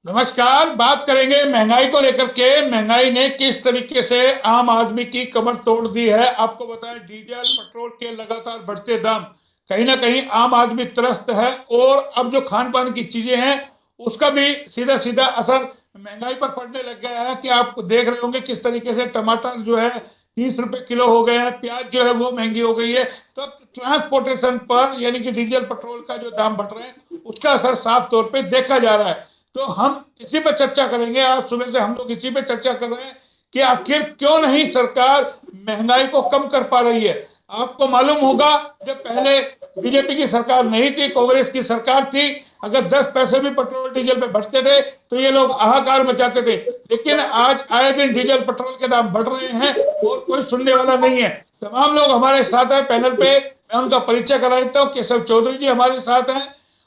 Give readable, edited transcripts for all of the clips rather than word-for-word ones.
नमस्कार। बात करेंगे महंगाई को लेकर के। महंगाई ने किस तरीके से आम आदमी की कमर तोड़ दी है। आपको बताएं, डीजल पेट्रोल के लगातार बढ़ते दाम कहीं ना कहीं आम आदमी त्रस्त है। और अब जो खान पान की चीजें हैं उसका भी सीधा सीधा असर महंगाई पर पड़ने लग गया है कि आप देख रहे होंगे किस तरीके से टमाटर जो है 30 रुपए किलो हो गए हैं, प्याज जो है वो महंगी हो गई है। तो ट्रांसपोर्टेशन पर यानी कि डीजल पेट्रोल का जो दाम बढ़ रहे हैं उसका असर साफ तौर पे देखा जा रहा है। तो हम इसी पर चर्चा करेंगे। आज सुबह से हम लोग इसी पे चर्चा कर रहे हैं कि आखिर क्यों नहीं सरकार महंगाई को कम कर पा रही है। आपको मालूम होगा, जब पहले बीजेपी की सरकार नहीं थी, कांग्रेस की सरकार थी, अगर 10 पैसे भी पेट्रोल डीजल पे बढ़ते थे तो ये लोग हाहाकार मचाते थे। लेकिन आज आए दिन डीजल पेट्रोल के दाम बढ़ रहे हैं और कोई सुनने वाला नहीं है। तमाम लोग हमारे साथ हैं पैनल पे। मैं उनका परिचय करा देता हूँ। केशव चौधरी जी हमारे साथ हैं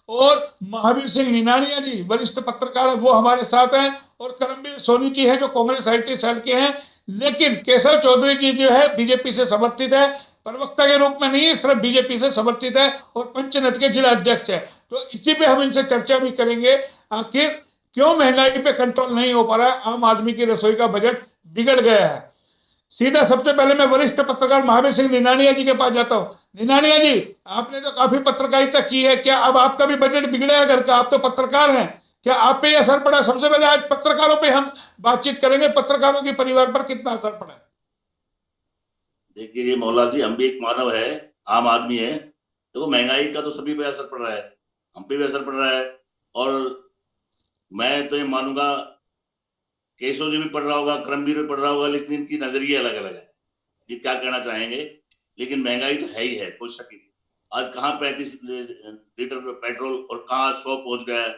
और महावीर सिंह निनानिया जी वरिष्ठ पत्रकार है, वो हमारे साथ हैं। और करमबीर सोनी जी है जो कांग्रेस आईटी सेल के हैं। लेकिन केशव चौधरी जी जो है बीजेपी से समर्थित है, प्रवक्ता के रूप में नहीं है, सिर्फ बीजेपी से समर्थित है और पंचनद के जिला अध्यक्ष है। तो इसी पे हम इनसे चर्चा भी करेंगे। आखिर क्यों महंगाई पे कंट्रोल नहीं हो पा रहा है, आम आदमी की रसोई का बजट बिगड़ गया है। सीधा सबसे पहले मैं वरिष्ठ पत्रकार महावीर सिंह निनानिया जी के पास जाता हूँ। निनानिया जी, आपने तो काफी पत्रकारिता की है, क्या अब आपका भी बजट बिगड़ा है घर का? आप तो पत्रकार हैं, क्या आप पे असर पड़ा? सबसे पहले आज पत्रकारों पे हम बातचीत करेंगे, पत्रकारों के परिवार पर कितना असर पड़ा है। देखिए ये मोहनलाल जी, हम भी एक मानव है, आम आदमी है। देखो महंगाई का तो सभी पे असर पड़ रहा है, हम पे भी असर पड़ रहा है। और मैं तो ये मानूंगा, केशव जी भी पढ़ रहा होगा, करमबीर भी पढ़ रहा होगा, लेकिन इनकी नजरिए अलग अलग है, ये क्या कहना चाहेंगे। लेकिन महंगाई तो है ही है, कोई शक नहीं। आज कहाँ 35 लीटर पेट्रोल और कहाँ 100 पहुंच गया है,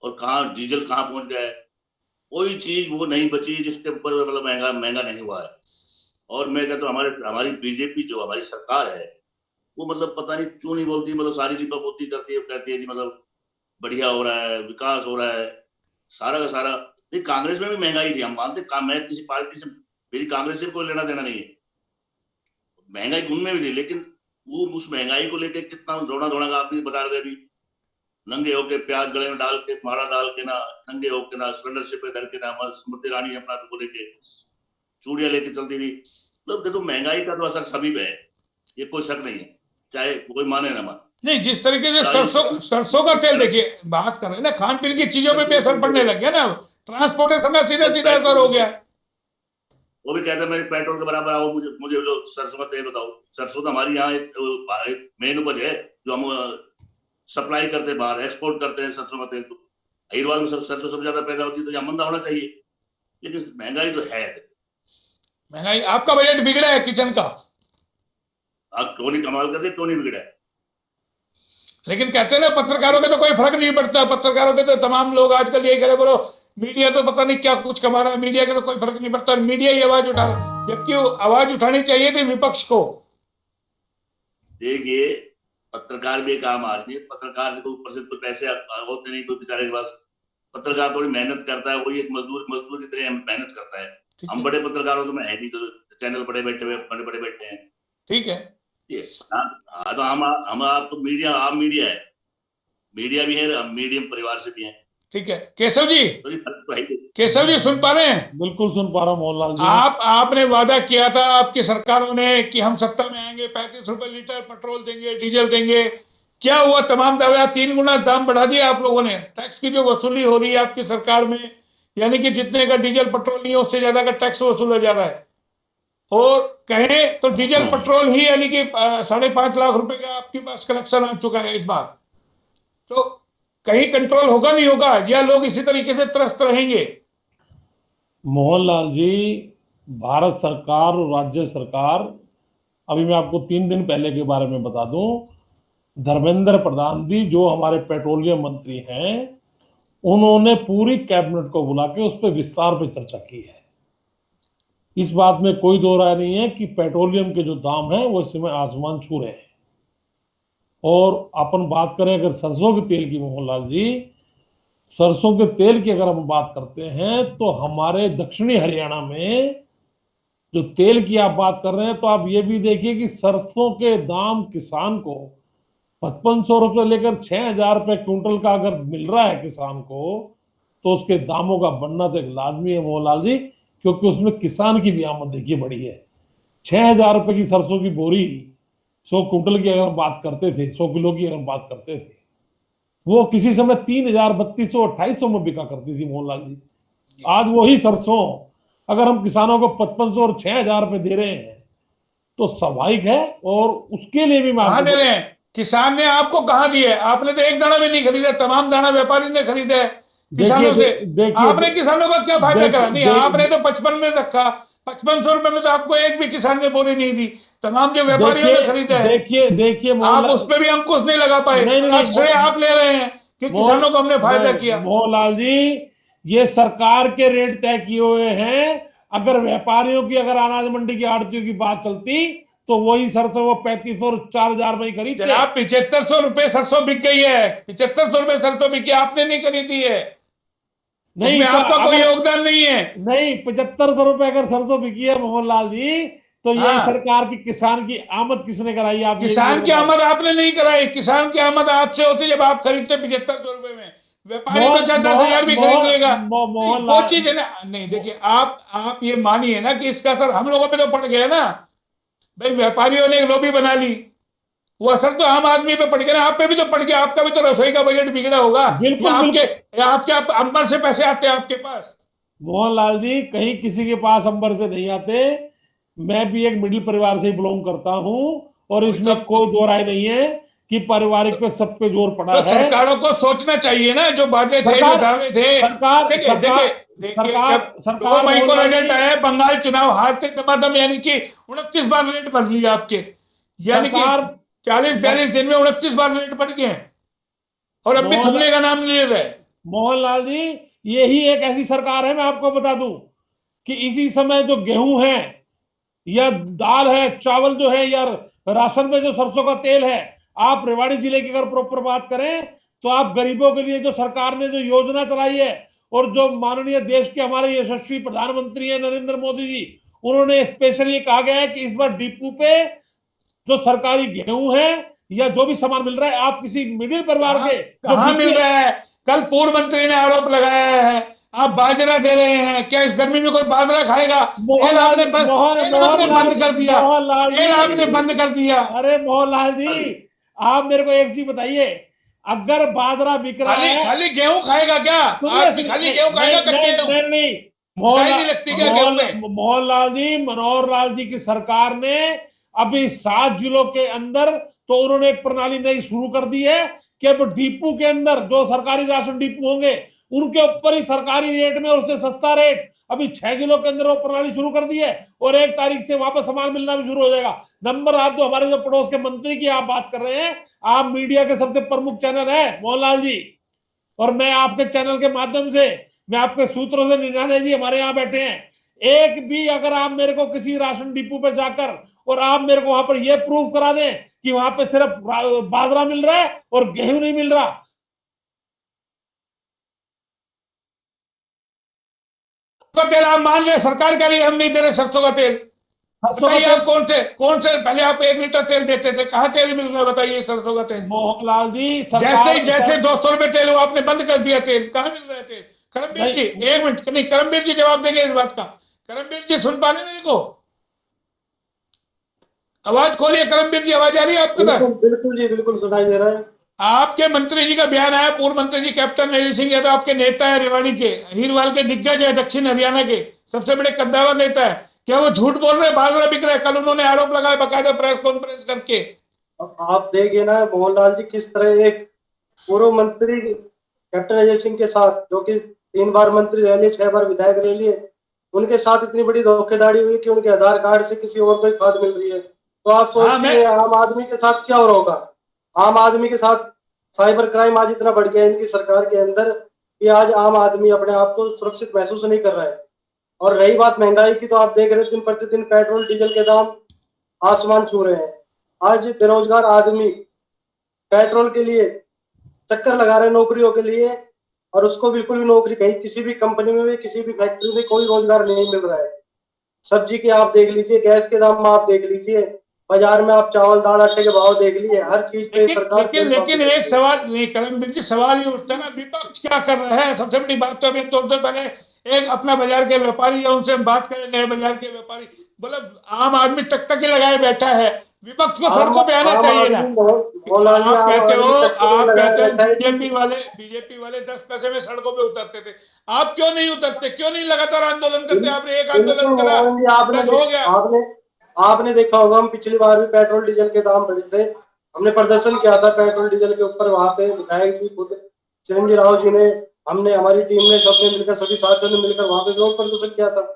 और कहाँ डीजल कहाँ पहुंच गया है। कोई चीज वो नहीं बची जिसके ऊपर मतलब महंगा महंगा नहीं हुआ है। और मैं कहता हूँ हमारे हमारी बीजेपी जो हमारी सरकार है, वो मतलब पता नहीं क्यों नहीं बोलती, मतलब सारी रिपोर्ट करती है, कहती है जी मतलब बढ़िया हो रहा है, विकास हो रहा है, सारा का सारा। नहीं, कांग्रेस में भी महंगाई थी, हम मानते मैं किसी पार्टी से, मेरी कांग्रेस से कोई लेना देना नहीं है, महंगाई उनमें भी थी। लेकिन वो उस महंगाई को लेकर कितना रोना धोना का आप भी बता रहे थे अभी। नंगे होके प्याज गले में डाल के, मारा डाल के ना, नंगे होके ना, सिलेंडर से पे धर के ना, स्मृति ईरानी अपना को लेके चूड़ियां लेके चलती थी। मतलब देखो महंगाई का तो असर सभी पे है, ये कोई शक नहीं है, चाहे कोई माने ना माने। नहीं, जिस तरीके से चालीस सरसों सरसों का तेल, देखिए बात कर रहे हैं ना, खान पीन की चीजों पे भी असर पड़ने लग गया ना। ट्रांसपोर्टेशन का सीधा सीधा असर हो गया। वो भी कहते हैं मेरे पेट्रोल के बराबर आओ, मुझे मुझे लो सरसों का तेल बताओ। सरसों तो हमारी यहाँ एक मेन उपज है, जो हम सप्लाई करते हैं बाहर, एक्सपोर्ट करते हैं सरसों का तेल। तो अहिरवाल में सरसों सबसे ज्यादा पैदा होती है, तो यहाँ मंदा होना चाहिए। लेकिन महंगाई तो है। महंगाई, आपका बजट बिगड़ा है किचन का। आप क्यों नहीं कमाल करते, क्यों नहीं बिगड़ा है। लेकिन कहते हैं ना, पत्रकारों के तो कोई फर्क नहीं पड़ता। पत्रकारों के तो तमाम लोग आजकल यही करे, बोलो मीडिया तो पता नहीं क्या कुछ कमा रहा है, मीडिया के तो कोई फर्क नहीं पड़ता, मीडिया ही आवाज उठा रहा है, जबकि वो आवाज उठानी चाहिए थी विपक्ष को। देखिए, पत्रकार भी एक आम आदमी है, पत्रकार से कोई ऊपर से कोई पैसे होते नहीं कोई बेचारे के पास। पत्रकार थोड़ी मेहनत करता है, वही एक मजदूर मजदूर की तरह मेहनत करता है। ठीक हम है। बड़े पत्रकारों तो मैं है नहीं, तो चैनल बड़े बैठे हुए, बड़े बड़े बैठे हैं। ठीक है। ये हाँ, तो हम आप तो मीडिया, आम मीडिया है, मीडिया भी है, हम मीडियम परिवार से भी हैं। ठीक है। केशव जी, तो ये फर्क तो है ही। केशव जी सुन पा रहे हैं? बिल्कुल सुन पा रहा हूँ मोहनलाल जी। आपने वादा किया था आपकी सरकारों ने कि हम सत्ता में आएंगे 35 रुपए लीटर पेट्रोल देंगे, डीजल देंगे। क्या हुआ? तमाम दावे, 3 गुना दाम बढ़ा दिया आप लोगों ने। टैक्स की जो वसूली हो रही है आपकी सरकार में, यानी कि जितने का डीजल पेट्रोल नहीं है उससे ज्यादा का टैक्स वसूला जा रहा है। और कहें तो डीजल पेट्रोल ही यानी कि 5.5 लाख रुपए का आपके पास कलेक्शन आ चुका है इस बार। तो कहीं कंट्रोल होगा नहीं होगा, या लोग इसी तरीके से त्रस्त रहेंगे? मोहनलाल जी, भारत सरकार और राज्य सरकार, अभी मैं आपको 3 दिन पहले के बारे में बता दूं। धर्मेंद्र प्रधान जी जो हमारे पेट्रोलियम मंत्री हैं, उन्होंने पूरी कैबिनेट को बुला के उस पर विस्तार पे चर्चा की है। इस बात में कोई दो राय नहीं है कि पेट्रोलियम के जो दाम हैं वो इस समय आसमान छू रहे हैं। और अपन बात करें अगर सरसों के तेल की, मोहनलाल जी, सरसों के तेल की अगर हम बात करते हैं तो हमारे दक्षिणी हरियाणा में जो तेल की आप बात कर रहे हैं, तो आप ये भी देखिए कि सरसों के दाम किसान को 5500 रुपये लेकर 6000 रुपये क्विंटल का अगर मिल रहा है किसान को, तो उसके दामों का बढ़ना तो एक लाजमी है मोहनलाल जी, क्योंकि उसमें किसान की भी आमद देखिए बढ़ी है। 6,000 रुपए की सरसों की बोरी 100 कुंटल की अगर हम बात करते थे, 100 किलो की अगर हम बात करते थे, वो किसी समय 3,000, 3,200, 2,800 में बिका करती थी मोहनलाल जी। आज वही सरसों अगर हम किसानों को 5,500 और 6,000 रुपए दे रहे हैं तो स्वाभाविक है। और उसके लिए भी मैं कहाँ दे आपको, रहे हैं? किसान ने आपको कहाँ दिए? आपने तो एक दाना भी नहीं खरीदा, तमाम दाना व्यापारी ने खरीदा है देखिए किसानों से। देखिए आपने किसानों का क्या फायदा करा? देखिए नहीं, आपने देखिए तो 55 में रखा। 5500 रुपए में तो आपको एक भी किसान ने बोरी नहीं दी। तमाम जो व्यापारियों देखिए ने खरीदा है, देखिए देखिए आप उस मोहनलाल, पर भी अंकुश नहीं लगा पाए। नहीं नहीं और अब श्रेय नहीं आप ले रहे हैं कि मोहन किसानों को हमने फायदा नहीं किया। मोहनलाल जी, ये सरकार के रेट तय किए हुए हैं। अगर व्यापारियों की, अगर अनाज मंडी की आड़तियों की बात चलती तो वही सरसों वो 3,500 और 4,000 में ही खरीदते। जनाब 7500 रुपए सरसों बिक गई है। 7500 रुपए सरसों बिकी, आपने नहीं खरीदी है। नहीं इसमें तो आपका कोई अगर, योगदान नहीं है। नहीं 7,500 रुपए अगर सरसों बिकी है मोहनलाल जी, तो यही हाँ, सरकार की किसान की आमद किसने कराई? आप ये भी मेरे किसान को की बात, आमद आपने नहीं कराई। किसान की आमद आपसे होती जब आप खरीदते 7500 रुपए में। व्यापारी तो मोहन चाहे 10,000 मोहन भी खरीद मोहन लेगा। मो- नहीं, वो मोहनलाल चीज है ना। नहीं देखिए, आप ये मानिए ना कि इसका असर हम लोगों पे तो पड़ गया ना। भाई व्यापारियों ने एक लॉबी बना ली, वो असर तो आम आदमी पे पड़ गया ना। आप पे भी तो पड़ गया। आपका भी तो रसोई का बजट बिगड़ा होगा। या बिल्कुल आपके बिल्कुल या आपके अंबर से पैसे आते हैं आपके पास। मोहनलाल जी, कहीं किसी के पास अंबर से नहीं आते। मैं भी एक मिडिल परिवार से बिलोंग करता हूं, और वही तो इसमें कोई दो राय नहीं है कि पारिवारिक पे सब पे जोर पड़ा तो है। सरकारों को सोचना चाहिए ना, जो बातें थे, जो सरकार दावे थे। सरकार देखिए देखिए सरकार देखिए, सरकार जब 2 सरकार मई को मोहनलाल रिजल्ट जी, आया, बंगाल चुनाव हारते दमादम, यानी कि 29 बार रेट बढ़ लिया आपके। यानी कि सरकार 40-42 दिन में 29 बार रेट बढ़ गए हैं, और अब भी मोहन थमने का नाम नहीं ले रहे। मोहनलाल जी, यही एक ऐसी सरकार है, मैं आपको बता दूं कि इसी समय जो गेहूं है या दाल है, चावल जो है, या राशन में जो सरसों का तेल है, आप रेवाड़ी जिले की अगर प्रॉपर बात करें तो आप गरीबों के लिए जो सरकार ने जो योजना चलाई है, और जो माननीय देश के हमारे यशस्वी प्रधानमंत्री हैं नरेंद्र मोदी जी, उन्होंने स्पेशली ये कहा गया है कि इस बार डिपो पे जो सरकारी गेहूं है या जो भी सामान मिल रहा है, आप किसी मिडिल परिवार कहाँ के जो कहाँ मिल बीपीएल, रहा है? कल पूर्व मंत्री ने आरोप लगाया है, आप बाजरा दे रहे हैं। क्या इस गर्मी में कोई बाजरा खाएगा? तेल मोहनलाल आपने बंद मोहन तेल आपने मोहनलाल बंद कर दिया। मोहनलाल तेल आपने जी, बंद कर दिया। अरे मोहनलाल जी, आप मेरे को एक चीज बताइए, अगर बाजरा बिक रहा खाली है, खाली गेहूं खाएगा क्या? सुनिए आदमी सुनिए, खाली नहीं गेहूं नहीं खाएगा, कच्चे नहीं गेहूं? नहीं नहीं, पिसाई मोहनलाल नहीं लगती क्या गेहूं में? मोहनलाल जी, मनोहर लाल जी की सरकार ने अभी 7 जिलों के अंदर तो उन्होंने एक प्रणाली नई शुरू कर दी है कि अब डिपो के अंदर जो सरकारी राशन डिपो होंगे उनके ऊपर ही सरकारी रेट में और उससे सस्ता रेट, अभी 6 जिलों के अंदर वो प्रणाली शुरू कर दी है, और 1 तारीख से वहां पर सामान मिलना भी शुरू हो जाएगा। नंबर, आप जो हमारे जो पड़ोस के मंत्री की आप बात कर रहे हैं, आप मीडिया के सबसे प्रमुख चैनल है मोहनलाल जी, और मैं आपके चैनल के माध्यम से, मैं आपके सूत्रों से, निन्याने जी हमारे यहाँ बैठे हैं, एक भी अगर आप मेरे को किसी राशन डिपो पे जाकर और आप मेरे को वहां पर यह प्रूफ करा दें कि वहां पे सिर्फ बाजरा मिल रहा है और गेहूं नहीं मिल रहा। का तेल आप मान रहे सरकार कह रही है हम नहीं दे रहे सरसों का तेल। सरसों का बताइए तेल, आप कौन से पहले आप 1 लीटर तेल देते थे, कहाँ तेल मिल रहा है? बताइए सरसों का तेल। मोहनलाल जी, जैसे 200 रुपए तेल हो, आपने बंद कर दिया तेल। कहाँ मिल रहा है तेल? करमबीर जी, नहीं, 1 मिनट, नहीं, करमबीर जी जवाब देंगे इस बात का। करमबीर जी सुन पा रहे मेरे को? आवाज खोलिए करमबीर जी, आवाज आ रही है आपके बिल्कुल तक? बिल्कुल जी, बिल्कुल सुनाई दे रहा है। आपके मंत्री जी का बयान आया, पूर्व मंत्री जी कैप्टन अजय सिंह यादव आपके नेता है, रेवाड़ी के हीरवाल के दिग्गज है, दक्षिण हरियाणा के सबसे बड़े कद्दावर नेता है। क्या वो झूठ बोल रहे हैं? बाजरा बिक रहा है? कल उन्होंने आरोप लगाया बकायदा प्रेस कॉन्फ्रेंस करके। अब आप देखिए ना मोहनलाल जी, किस तरह एक पूर्व मंत्री कैप्टन अजय सिंह के साथ, जो कि 3 बार मंत्री रह लिए, 6 बार विधायक रह लिए, उनके साथ इतनी बड़ी धोखेधड़ी हुई कि उनके आधार कार्ड से किसी और को ही खाद मिल रही है। तो आप हाँ, मैं सोचिए आम आदमी के साथ क्या हो रहा होगा। आम आदमी के साथ साइबर क्राइम आज इतना बढ़ गया है इनकी सरकार के अंदर कि आज आम आदमी अपने आप को सुरक्षित महसूस नहीं कर रहा है। और रही बात महंगाई की, तो आप देख रहे हैं दिन प्रतिदिन पेट्रोल डीजल के दाम आसमान छू रहे हैं। आज बेरोजगार आदमी पेट्रोल के लिए चक्कर लगा रहे हैं, नौकरियों के लिए, और उसको बिल्कुल भी नौकरी, कहीं किसी भी कंपनी में भी, किसी भी फैक्ट्री में कोई रोजगार नहीं मिल रहा है। सब्जी के आप देख लीजिए, गैस के दाम आप देख लीजिए, बाजार में आप चावल दाल आटे के भाव देख लिए, हर चीज पे सरकार लेकिन लेकिन एक सवाल नहीं, करमवीर जी, सवाल ये उठता है ना, विपक्ष क्या कर रहा है? सबसे बड़ी बात तो अभी थोड़ी देर पहले एक अपना बाजार के व्यापारी है, उनसे हम बात करें, नए बाजार के व्यापारी बोले आम आदमी टकटकी लगाए बैठा है, विपक्ष को सड़कों पे आना चाहिए ना। आप कहते हो बीजेपी वाले 10 पैसे में सड़कों पे उतरते थे, आप क्यों नहीं उतरते, क्यों नहीं लगातार आंदोलन करते? आपने एक आंदोलन करा, 10 हो गया। आपने देखा होगा, हम पिछली बार भी पेट्रोल डीजल के दाम बढ़े थे, हमने प्रदर्शन किया था पेट्रोल डीजल के ऊपर, वहां पे विधायक जी खुद चिरंजीवी राव जी ने, हमने, हमारी टीम ने, सबने मिलकर, सभी साथियों ने मिलकर वहां पे विरोध प्रदर्शन किया था।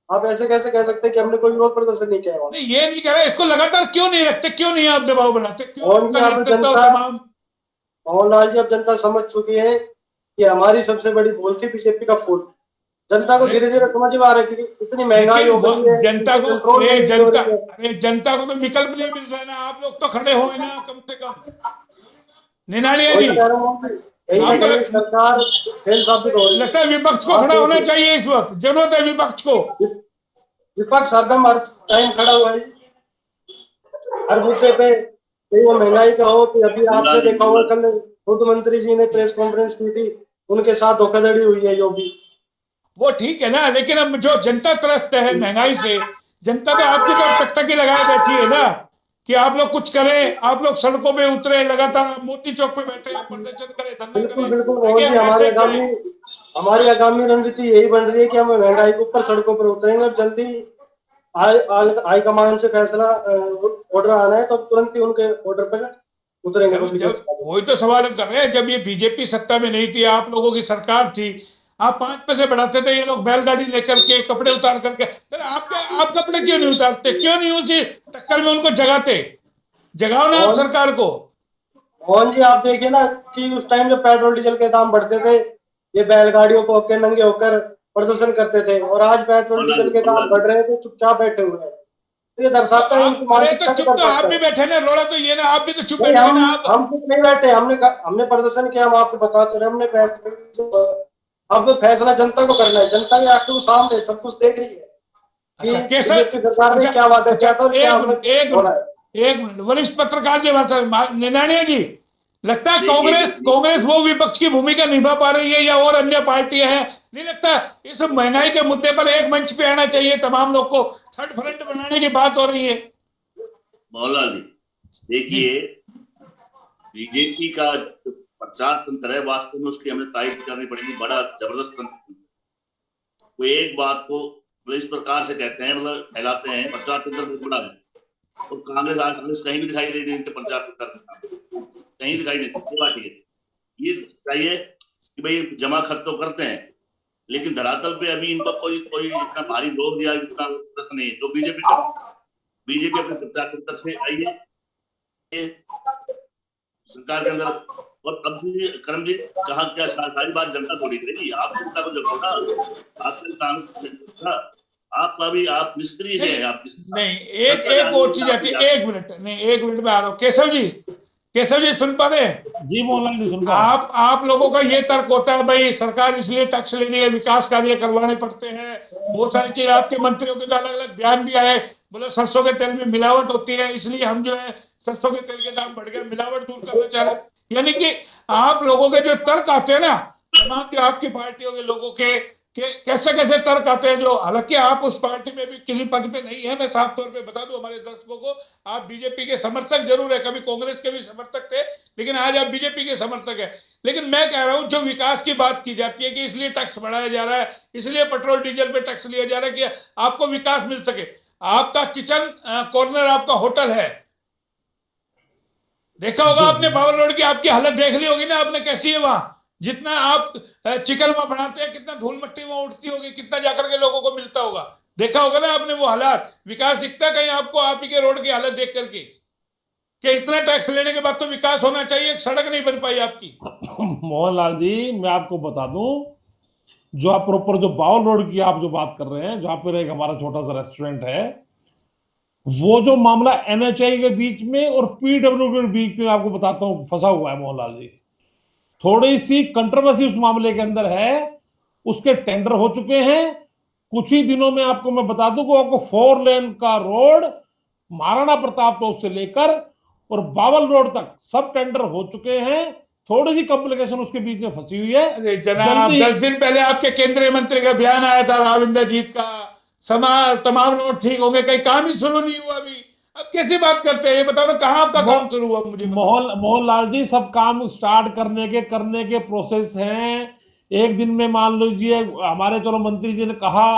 आप ऐसे कैसे कह सकते हैं कि हमने कोई विरोध प्रदर्शन नहीं किया? नहीं, ये नहीं कह रहा, इसको लगातार क्यों नहीं रखते, क्यों नहीं आप दबाव बनाते, क्यों और आपका यहाँ पे नेतृत्व जनता, तमाम? मोहनलाल जी, अब जनता समझ चुकी है कि हमारी सबसे बड़ी भूल थी बीजेपी का फूल। जनता को धीरे धीरे समझ में आ रहा है कि इतनी महंगाई हो गई है, जनता को, कंट्रोल अरे नहीं हो रही है। जनता को तो विकल्प नहीं मिल रहा है ना, आप लोग तो खड़े हो ना कम से कम। निनाणिया जी, आपको सरकार फेल साबित हो रही है। लगता है विपक्ष को खड़ा होना चाहिए, इस वक्त जरूरत है विपक्ष को। विपक्ष हरदम हर टाइम खड़ा हुआ है हर मुद्दे पे, चाहे वो महंगाई का हो, कि अभी आपने देखा होगा कल वित्त मंत्री जी ने प्रेस कॉन्फ्रेंस की थी, उनके साथ धोखाधड़ी हुई है जो भी। वो ठीक है ना, लेकिन अब जो जनता त्रस्त है महंगाई से, जनता तो आपकी तरफ टकटकी लगाए बैठी है ना कि आप लोग कुछ करें, आप लोग सड़कों पे उतरे, लगातार आप मोती चौक पे बैठे, आप प्रदर्शन करें, धरना बिल्कुल करें, बिल्कुल ताकि हम मैसेज दें। हमारी आगामी रणनीति यही बन रही है कि हम महंगाई के ऊपर सड़कों पर उतरेंगे, और जल्दी हाईकमान से फैसला ऑर्डर आना है तो तुरंत ही उनके ऑर्डर पर उतरेंगे। वही तो सवाल हम कर रहे हैं, जब ये बीजेपी सत्ता में नहीं थी, आप लोगों की सरकार थी, आप 5 पैसे बढ़ाते थे, ये लोग बैलगाड़ी लेकर के, कपड़े उतार करके, फिर आप कपड़े क्यों नहीं उतारते, क्यों नहीं उसी टक्कर में उनको जगाते? जगाओ ना आप सरकार को। मोहन जी, आप देखिए ना कि उस टाइम जब पेट्रोल डीजल के दाम बढ़ते थे, ये बैलगाड़ियों को होकर नंगे होकर प्रदर्शन करते थे, और आज पेट्रोल डीजल के दाम बढ़ रहे हैं तो चुपचाप बैठे हुए हैं। ये दर्शाता है इनकी मानसिकता। चुप तो आप भी बैठे ना, रोड़ा तो ये ना, आप भी तो चुप बैठे हम ना। आप हम कुछ नहीं बैठे, हमने प्रदर्शन किया, हम आपको बता चले, हमने अब फैसला जनता को करना है, जनता की आंखों के सामने सब कुछ देख रही है कि बीजेपी सरकार ने क्या वादा किया था और क्या एक मिनट वरिष्ठ पत्रकार जी, निनाणिया जी, लगता है कांग्रेस वो विपक्ष की भूमिका निभा पा रही है, या और अन्य पार्टियां हैं? नहीं लगता इस महंगाई के मुद्दे पर एक मंच पे आना चाहिए तमाम लोग को, थर्ड फ्रंट बनाने की बात हो रही है? मौलाना जी, देखिए, बीजेपी का जो प्रचार तंत्र है, वास्तव में उसकी हमें तारीफ करनी पड़ेगी, बड़ा जबरदस्त तंत्र। वो एक बात को इस प्रकार से कहते हैं, मतलब फैलाते हैं, प्रचार तंत्र बहुत बड़ा है, और कांग्रेस कहीं भी दिखाई नहीं देती, प्रचार तंत्र कहीं दिखाई नहीं देती। बात है ये चाहिए कि भाई जमा खर्च तो करते हैं, लेकिन धरातल पे अभी इनका कोई इतना भारी लोग या इतना प्रश्न नहीं है जो बीजेपी अपने प्रचार तंत्र से आई है सरकार के अंदर। और अब भी करम जी कहा, क्या सारी बात जनता थोड़ी करेगी, आप जनता को जब होना, आप अभी आप निष्क्रिय से हैं। आप नहीं, एक और चीज आती है, एक मिनट में आ रहा हूँ। केशव जी सुन पा रहे हैं? जी मोहनलाल जी सुन पा। आप लोगों का ये तर्क होता है भाई सरकार इसलिए टैक्स ले रही है, विकास कार्य करवाने पड़ते हैं, बहुत सारी चीज, आपके मंत्रियों के अलग अलग बयान भी आए, बोले सरसों के तेल में मिलावट होती है, इसलिए हम जो है सरसों के तेल के दाम बढ़ गए, मिलावट दूर करना चाह रहे हैं। यानी कि आप लोगों के जो तर्क आते हैं ना, तमाम जो आपकी पार्टियों के लोगों के कैसे तर्क आते हैं, जो हालांकि आप उस पार्टी में भी किसी पद पे नहीं है, मैं साफ तौर पे बता दूं हमारे दर्शकों को, आप बीजेपी के समर्थक जरूर है, कभी कांग्रेस के भी समर्थक थे, लेकिन आज आप बीजेपी के समर्थक है। लेकिन मैं कह रहा हूं, जो विकास की बात की जाती है कि इसलिए टैक्स बढ़ाया जा रहा है, इसलिए पेट्रोल डीजल पे टैक्स लिया जा रहा है कि आपको विकास मिल सके। आपका किचन कॉर्नर, आपका होटल है, देखा होगा आपने पावर रोड की, आपकी हालत देख ली होगी ना आपने, कैसी है वहां, जितना आप चिकन वहां बनाते हैं, कितना धूल मट्टी वहां उठती होगी, कितना जाकर के लोगों को मिलता होगा, देखा होगा ना आपने वो हालात। विकास दिखता है कहीं आपको, आप ही के रोड की हालत देख करके, कि इतना टैक्स लेने के बाद तो विकास होना चाहिए, एक सड़क नहीं बन पाई आपकी। मोहनलाल जी, मैं आपको बता दूं, जो आप प्रॉपर जो बावल रोड की आप जो बात कर रहे हैं, जहां पर एक हमारा छोटा सा रेस्टोरेंट है, वो जो मामला एनएचआई के बीच में और पीडब्ल्यू के बीच में आपको बताता हूं फंसा हुआ है मोहनलाल जी। थोड़ी सी कंट्रोवर्सी उस मामले के अंदर है, उसके टेंडर हो चुके हैं, कुछ ही दिनों में आपको मैं बता दूं कि आपको 4 लेन का रोड महाराणा प्रताप चौक से लेकर और बावल रोड तक सब टेंडर हो चुके हैं। थोड़ी सी कॉम्प्लिकेशन उसके बीच में फंसी हुई है। अरे जनाब, जल्दी 10 दिन पहले आपके केंद्रीय मंत्री का बयान आया था राविंदर जीत का, तमाम रोड ठीक होंगे, कहीं काम ही शुरू नहीं हुआ अभी। अब कैसी बात करते हैं, ये बताओ ना, कहाँ आपका काम शुरू हुआ मुझे बताओ। मोहनलाल जी, सब काम स्टार्ट करने के प्रोसेस हैं। एक दिन में मान लीजिए हमारे चलो मंत्री जी ने कहा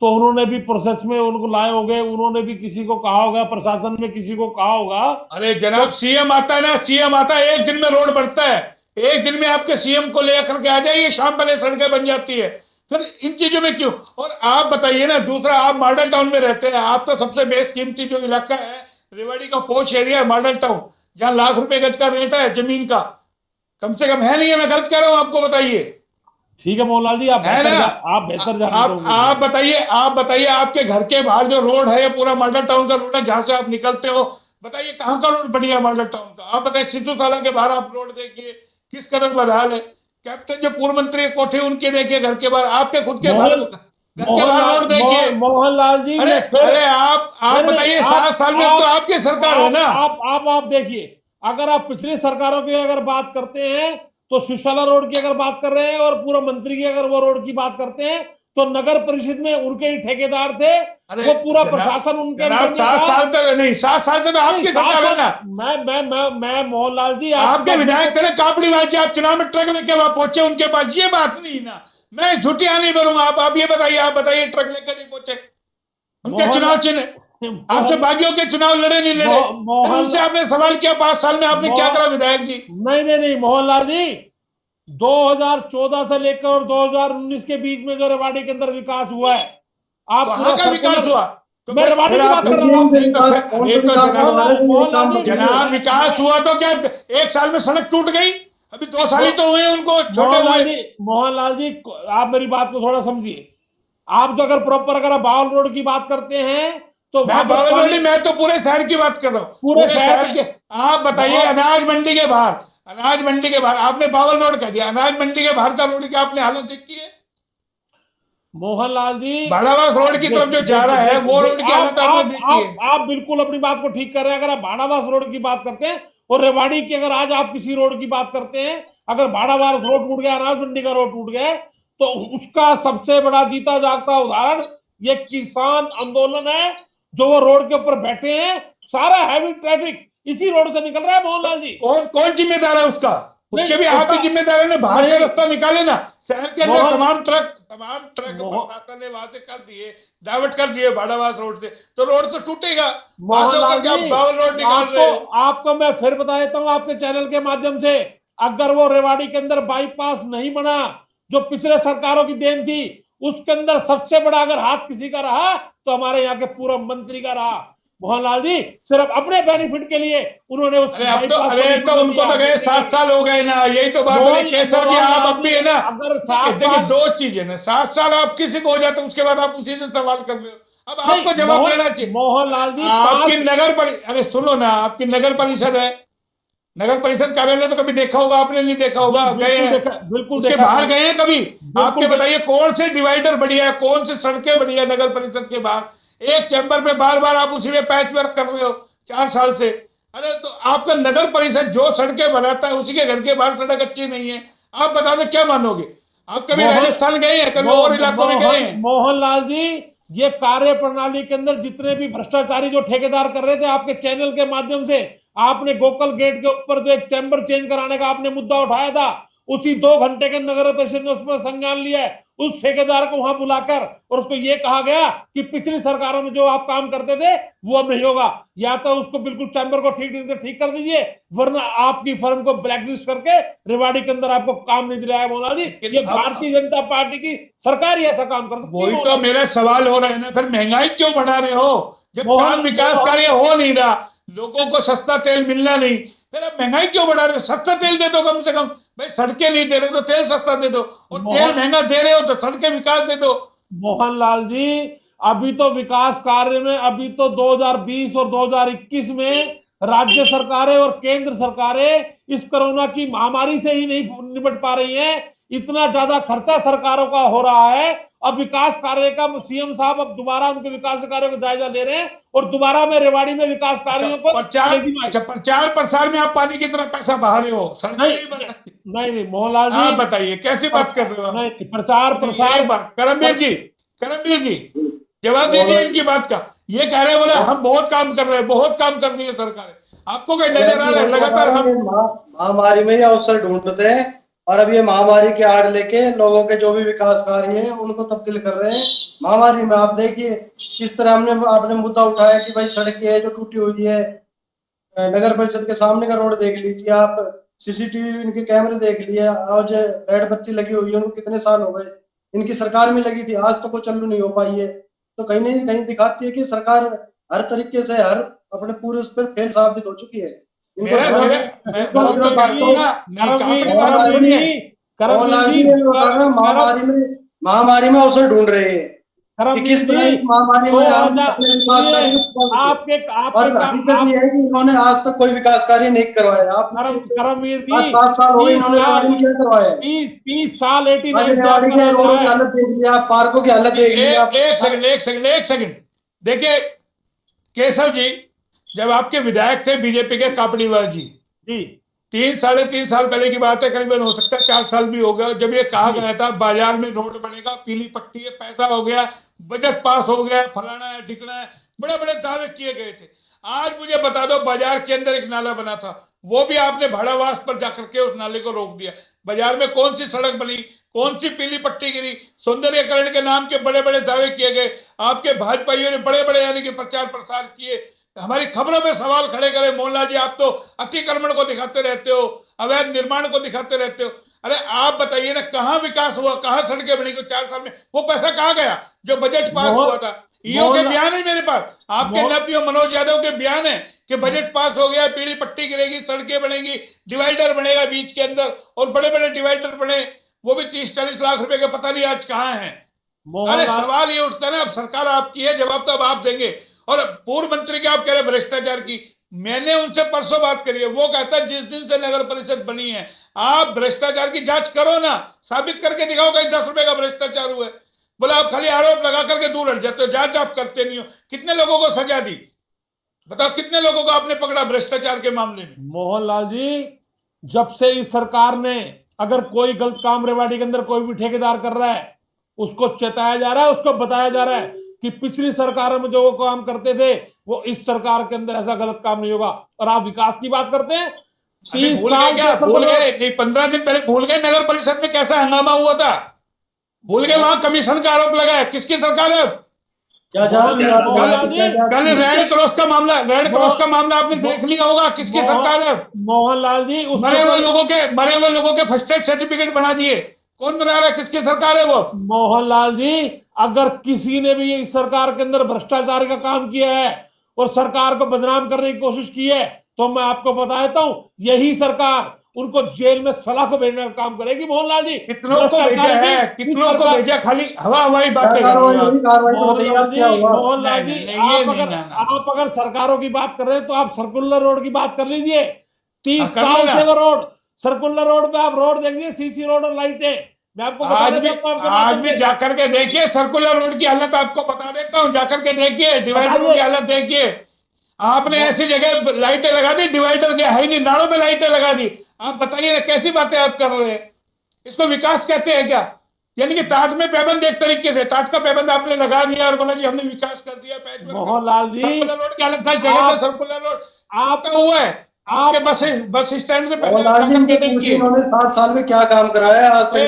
तो उन्होंने भी प्रोसेस में उनको लाए होंगे, उन्होंने भी किसी को कहा होगा, प्रशासन में किसी को कहा होगा। अरे जनाब, सीएम आता है ना, सीएम आता है, एक दिन में रोड बढ़ता है, एक दिन में आपके सीएम को लेकर के आ जाइए, शाम पहले सड़कें बन जाती है। फिर इन चीजों में क्यों? और आप बताइए ना, दूसरा, आप मॉडर्न टाउन में रहते हैं, आप तो सबसे बेशकीमती जो इलाका है, रेवाड़ी का पोश एरिया है मॉडर्न टाउन, जहाँ लाख रुपए गज का रेट है जमीन का, कम से कम है नहीं है? मैं गलत कह रहा हूँ? आपको बताइए, ठीक है मोहनलाल जी, आप है ना? बेहतर जानते होंगे। आप बताइए आपके घर के बाहर जो रोड है, ये पूरा मॉडल टाउन का रोड है, जहां से आप निकलते हो, बताइए कहाँ का रोड बढ़िया मॉडल टाउन का? आप बताइए, शिशुशाला के बाहर आप रोड देखिए किस कदर बदहाल है। कैप्टन जो पूर्व मंत्री कोठी, उनके देखिए घर के बाहर, आपके खुद के बाहर, घर के बाहर रोड देखिए। मोहनलाल जी, अरे मैं फिर अरे आप बताइए, 7 साल में तो आपकी सरकार है ना। आप देखिए, अगर आप पिछली सरकारों की अगर बात करते हैं तो शिशुशाला रोड की अगर बात कर रहे हैं और पूर्व मंत्री की अगर वो रोड की बात करते हैं तो नगर परिषद में उनके ही ठेकेदार थे, अरे वो पूरा जनाब, प्रशासन उनके जनाब, अंडर में 7 था। साल तक नहीं, 7 साल से तो नहीं, आपकी साथ सरकार है ना। मैं मोहनलाल जी, आपके विधायक थे ना कापड़ी वाची, आप चुनाव में ट्रक लेके वहां पहुंचे उनके पास, ये बात नहीं ना। मैं झूठियां नहीं भरूंगा। आप ये बताइए, आप बताइए, ट्रक लेकर नहीं पहुंचे, उनके चुनाव चिन्ह आपसे बागियों के चुनाव लड़े नहीं लड़े, फिर उनसे आपने सवाल किया 5 साल में आपने क्या करा विधायक जी? नहीं मोहनलाल जी, 2014 से लेकर और 2019 के बीच में जो रेवाड़ी के अंदर विकास हुआ है, आप कहाँ का विकास हुआ? तो मैं रेवाड़ी की बात कर रहा हूँ। जनाब, विकास हुआ तो क्या 1 साल में सड़क टूट गई? अभी 2 साल ही तो हुए उनको छोटे हुए। मोहनलाल जी, आप मेरी बात को थोड़ा समझिए। आप जो अगर प्रॉपर अगर बावल रोड की बात करते हैं तो मैं बावल रोड, मैं तो पूरे शहर की बात कर रहा हूँ, पूरे शहर के। आप बताइए, अनाज मंडी के बाहर, अनाज मंडी के बाहर आपने बावल रोड कह दिया, अनाज मंडी के बाहर का रोड की आपने हालत देखी है? मोहनलाल जी, भाड़ावास रोड की तरफ जो जा रहा है, वो रोड की हालत आपने देखी है? आप बिल्कुल अपनी बात को ठीक कर रहे हैं। अगर आप भाड़ावास रोड की बात करते हैं और रेवाड़ी की अगर आज आप किसी रोड की बात करते हैं, अगर भाड़ावास रोड टूट गया, अनाज मंडी का रोड टूट गया, तो उसका सबसे बड़ा जीता जागता उदाहरण ये किसान आंदोलन है, जो वो रोड के ऊपर बैठे हैं। सारा हैवी ट्रैफिक इसी रोड से निकल रहा है मोहनलाल जी। कौन जिम्मेदार है उसका? उसके भी आप ही जिम्मेदार है ना, बाहर से रास्ता निकाले ना। शहर के अंदर तमाम ट्रक प्रशासन ने वहां से कर दिए, डाइवर्ट कर दिए भाड़ावास रोड से, तो रोड तो टूटेगा। मोहनलाल जी, बावल रोड निकाल रहे हो। आपको मैं फिर बता देता हूँ आपके चैनल के माध्यम से, अगर वो रेवाड़ी के अंदर बाईपास नहीं बना, जो पिछले सरकारों की देन थी, उसके अंदर सबसे बड़ा अगर हाथ किसी का रहा तो हमारे यहाँ के पूर्व मंत्री का रहा। मोहनलाल जी, सिर्फ अपने बेनिफिट के लिए उन्होंने उस तो उनको तो गए 7 साल हो गए ना, यही तो बात है। केशव जी, आप अब भी है ना, अगर 7 देखिए साल 2 चीजें ना, 7 साल आप किसी को हो जाते हैं, उसके बाद आप उसी से सवाल कर रहे हो। अब आपको जवाब देना चाहिए। मोहनलाल जी, आपकी अरे सुनो ना, आपकी नगर परिषद है, नगर परिषद कार्यालय तो कभी देखा होगा आपने? नहीं देखा होगा? गए हैं? बिल्कुल उसके बाहर गए हैं कभी? आपके बताइए, कौन से डिवाइडर बढ़िया है, कौन से सड़कें बढ़िया नगर परिषद के बाहर? एक चैम्बर पे बार बार आप उसी में पैच वर्क कर रहे हो 4 साल से। अरे तो आपका नगर परिषद जो सड़कें बनाता है, उसी के घर के बाहर सड़क अच्छी नहीं है, आप बताओ क्या मानोगे? आप कभी राजस्थान गए हैं, कभी और इलाकों में गए हैं? मोहनलाल जी, ये कार्य प्रणाली के अंदर जितने भी भ्रष्टाचारी जो ठेकेदार कर रहे थे, आपके चैनल के माध्यम से आपने गोकल गेट के ऊपर जो एक चैम्बर चेंज कराने का आपने मुद्दा उठाया था, उसी 2 घंटे के नगर परिषद ने उसमें संज्ञान लिया है। उस ठेकेदार को वहां बुलाकर और उसको ये कहा गया कि पिछली सरकारों में जो आप काम करते थे वो अब नहीं होगा, या तो उसको बिल्कुल चैम्बर को ठीक कर दीजिए, वरना आपकी फर्म को ब्लैकलिस्ट करके रेवाड़ी के अंदर आपको काम नहीं दिलाया। मोहनलाल जी, ये भारतीय जनता पार्टी की सरकार ही ऐसा काम कर सकती है। वही तो मेरा सवाल हो रहा है ना, फिर महंगाई क्यों बढ़ा रहे हो? जब काम विकास कार्य हो नहीं रहा, लोगों को सस्ता तेल मिलना नहीं, फिर अब महंगाई क्यों बढ़ा रहे हो? सस्ता तेल दे दो कम से कम। भाई सड़कें नहीं दे रहे तो तेल सस्ता दे दो, और तेल महंगा दे रहे हो तो सड़कें विकास दे दो। मोहनलाल जी, अभी तो विकास कार्य में, अभी तो 2020 और 2021 में राज्य सरकारें और केंद्र सरकारें इस कोरोना की महामारी से ही नहीं निपट पा रही हैं। इतना ज्यादा खर्चा सरकारों का हो रहा है अब विकास कार्य का सीएम साहब अब दोबारा उनके विकास कार्यों का जायजा ले रहे हैं और दोबारा में रेवाड़ी में विकास कार्यों को तेजी में प्रचार प्रसार में आप पानी की तरह पैसा बहा रहे हो, सड़कें नहीं बन रही। नहीं मोहनलाल जी, आप बताइए कैसी बात कर रहे हो आप? नहीं, प्रचार प्रसार। करमवीर जी जवाब दीजिए इनकी बात का। ये कह रहे हैं बोले हम बहुत काम कर रहे हैं, बहुत काम कर रही है सरकार। आपको क्या नजर आ रहा है? लगातार हम महामारी में ये अवसर ढूंढते हैं और अब ये महामारी की आड़ लेके लोगों के जो भी विकास कार्य हैं उनको तब्दील कर रहे हैं। महामारी में आप देखिए किस तरह आपने मुद्दा उठाया कि भाई सड़कें है जो टूटी हुई है, नगर परिषद के सामने का रोड देख लीजिए आप, सीसीटीवी इनके कैमरे देख लिए, आज रेड बत्ती लगी हुई है, उनको कितने साल हो गए, इनकी सरकार में लगी थी, आज तक वो चालू नहीं हो पाई है। तो कहीं नहीं कहीं दिखाती है कि सरकार हर तरीके से हर अपने पूरे उस पर फेल साबित हो चुकी है। महामारी में अवसर ढूंढ रहे हैं कि किस तरह की महामारी में आपके हकीकत ये है कि इन्होंने आज तक कोई विकास कार्य नहीं करवाया। आप करमवीर जी 7 साल हो गए इन्होंने क्या करवाया? 30 साल 89 से रोडों की हालत देख लिया, पार्कों की हालत देख लिया। एक सेकंड देखिए केशव जी, जब आपके विधायक थे बीजेपी के कापड़ीवाल जी 3-3.5 साल पहले की बात है, करीबन हो सकता है 4 साल भी हो गया, जब ये कहा गया था बाजार में रोड बनेगा, पीली पट्टी है, पैसा हो गया, बजट पास हो गया, फलाना है ठिकाना है, बड़े बड़े दावे किए गए थे। आज मुझे बता दो बाजार के अंदर एक नाला बना था, वो भी आपने भाड़ावास पर जाकर के उस नाले को रोक दिया। बाजार में कौन सी सड़क बनी, कौन सी पीली पट्टी गिरी, सौंदर्यकरण के नाम के बड़े बड़े दावे किए गए। आपके भाजपाइयों ने बड़े बड़े यानी कि प्रचार प्रसार किए, हमारी खबरों में सवाल खड़े करे। मोहनलाल जी आप तो अतिक्रमण को दिखाते रहते हो, अवैध निर्माण को दिखाते रहते हो। अरे आप बताइए ना, कहां विकास हुआ, कहां सड़कें बनी 4 साल में? वो पैसा कहां गया जो बजट पास हुआ था? ईओ के बयान है मेरे पास, आपके नेपीओ मनोज यादव के बयान है कि बजट पास हो गया, पीली पट्टी गिरेगी, सड़कें बनेगी, डिवाइडर बनेगा बीच के अंदर, और बड़े बड़े डिवाइडर बने, वो भी 30-40 लाख रुपए के, पता नहीं आज कहां है। अरे सवाल ये उठता है ना, अब सरकार आपकी है, जवाब तो अब आप देंगे। और पूर्व मंत्री के आप कह रहे भ्रष्टाचार की, मैंने उनसे परसों बात करी है, वो कहता है जिस दिन से नगर परिषद बनी है आप भ्रष्टाचार की जांच करो ना, साबित करके दिखाओ कहीं 10 रुपए का भ्रष्टाचार हुआ है। बोला आप खाली आरोप लगा करके दूर हट जाते हो, जांच आप करते नहीं हो। कितने लोगों को सजा दी बताओ, कितने लोगों को आपने पकड़ा भ्रष्टाचार के मामले में? मोहनलाल जी, जब से इस सरकार ने अगर कोई गलत काम रेवाड़ी के अंदर कोई भी ठेकेदार कर रहा है उसको चेताया जा रहा है, उसको बताया जा रहा है कि पिछली सरकारों में जो वो काम करते थे वो इस सरकार के अंदर ऐसा गलत काम नहीं होगा। और आप विकास की बात करते हैं, 30 साल भूल गए नहीं, 15 दिन पहले भूल गए नगर परिषद में कैसा हंगामा हुआ था? भूल गए वहां कमीशन का आरोप लगा है, किसकी सरकार है? कल रेड क्रॉस का मामला आपने देख लिया होगा, किसकी सरकार है? मोहनलाल जी, मरे हुए लोगों के फर्स्ट एड सर्टिफिकेट बना दिए, कौन बना रहा है, किसकी सरकार है वो? मोहनलाल जी, अगर किसी ने भी इस सरकार के अंदर भ्रष्टाचार का काम किया है और सरकार को बदनाम करने की कोशिश की है तो मैं आपको बता देता हूं, यही सरकार उनको जेल में सलाख भेजने का काम करेगी। मोहनलाल जी, कितनों को भेजा है, कितनों को भेजा, खाली हवाई बातें कर रहे हो। मोहनलाल जी, आप अगर सरकारों की बात कर रहे हैं तो आप सर्कुलर रोड की बात कर लीजिए। 30 साल से वो रोड, सर्कुलर रोड पे आप रोड देख लीजिए, सीसी रोड और लाइटें, मैं आपको आज भी जाकर के देखिए सर्कुलर रोड की हालत, आपको बता देता हूं, जाकर के देखिए डिवाइडरों की हालत देखिए। आपने ऐसी जगह लाइटें लगा दी, डिवाइडर के है ही नहीं, नालों में लाइटें लगा दी। आप बताइए ना कैसी बातें आप कर रहे हैं? इसको विकास कहते हैं क्या? यानी कि ताज में पैबंद एक तरीके से, ताज का पैबंद आपने लगा दिया और बोला जी हमने विकास कर दिया। मोहनलाल जी, सर्कुलर रोड की हालत था, जगह सर्कुलर रोड आपका हुआ है, आपके बस स्टैंड से पहले 7 साल में क्या काम कराया आज तक?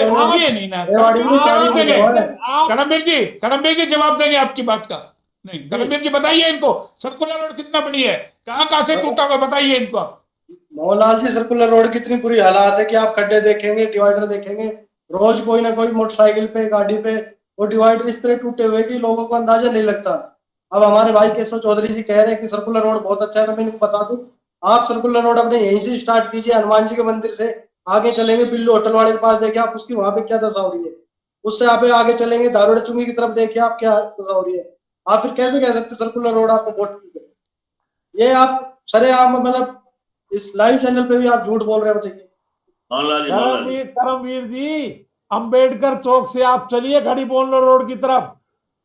करमवीर जी जवाब देंगे आपकी बात का? नहीं, करमवीर जी बताइए इनको, सर्कुलर रोड कितना बड़ी है, कहां से टूटा हुआ, बताइए इनको। मोहनलाल जी, सर्कुलर रोड की इतनी बुरी हालात है कि आप खड्डे देखेंगे, डिवाइडर देखेंगे, रोज कोई ना कोई मोटरसाइकिल पे, गाड़ी पे वो डिवाइडर इस तरह टूटे हुए कि लोगों को अंदाजा नहीं लगता। अब हमारे भाई केशव चौधरी जी कह रहे हैं कि सर्कुलर रोड बहुत अच्छा है, तो मैं इनको बता दूं, आप सर्कुलर रोड अपने यहीं से स्टार्ट कीजिए, हनुमान जी के मंदिर से आगे चलेंगे बिल्लू होटल वाले के पास, देखिए आप उसकी वहां पे क्या दशा हो रही है। उससे आप आगे चलेंगे धारोड़ चुंगी की तरफ, देखिए आप क्या दशा हो रही है। आप फिर कैसे कह सकते सर्कुलर रोड आपको वोट? ये आप सरे आप मतलब इस लाइव चैनल पे भी आप झूठ बोल रहे हैं, बताइए। करमवीर जी, अंबेडकर चौक से आप चलिए घड़ी बोलनो रोड की तरफ,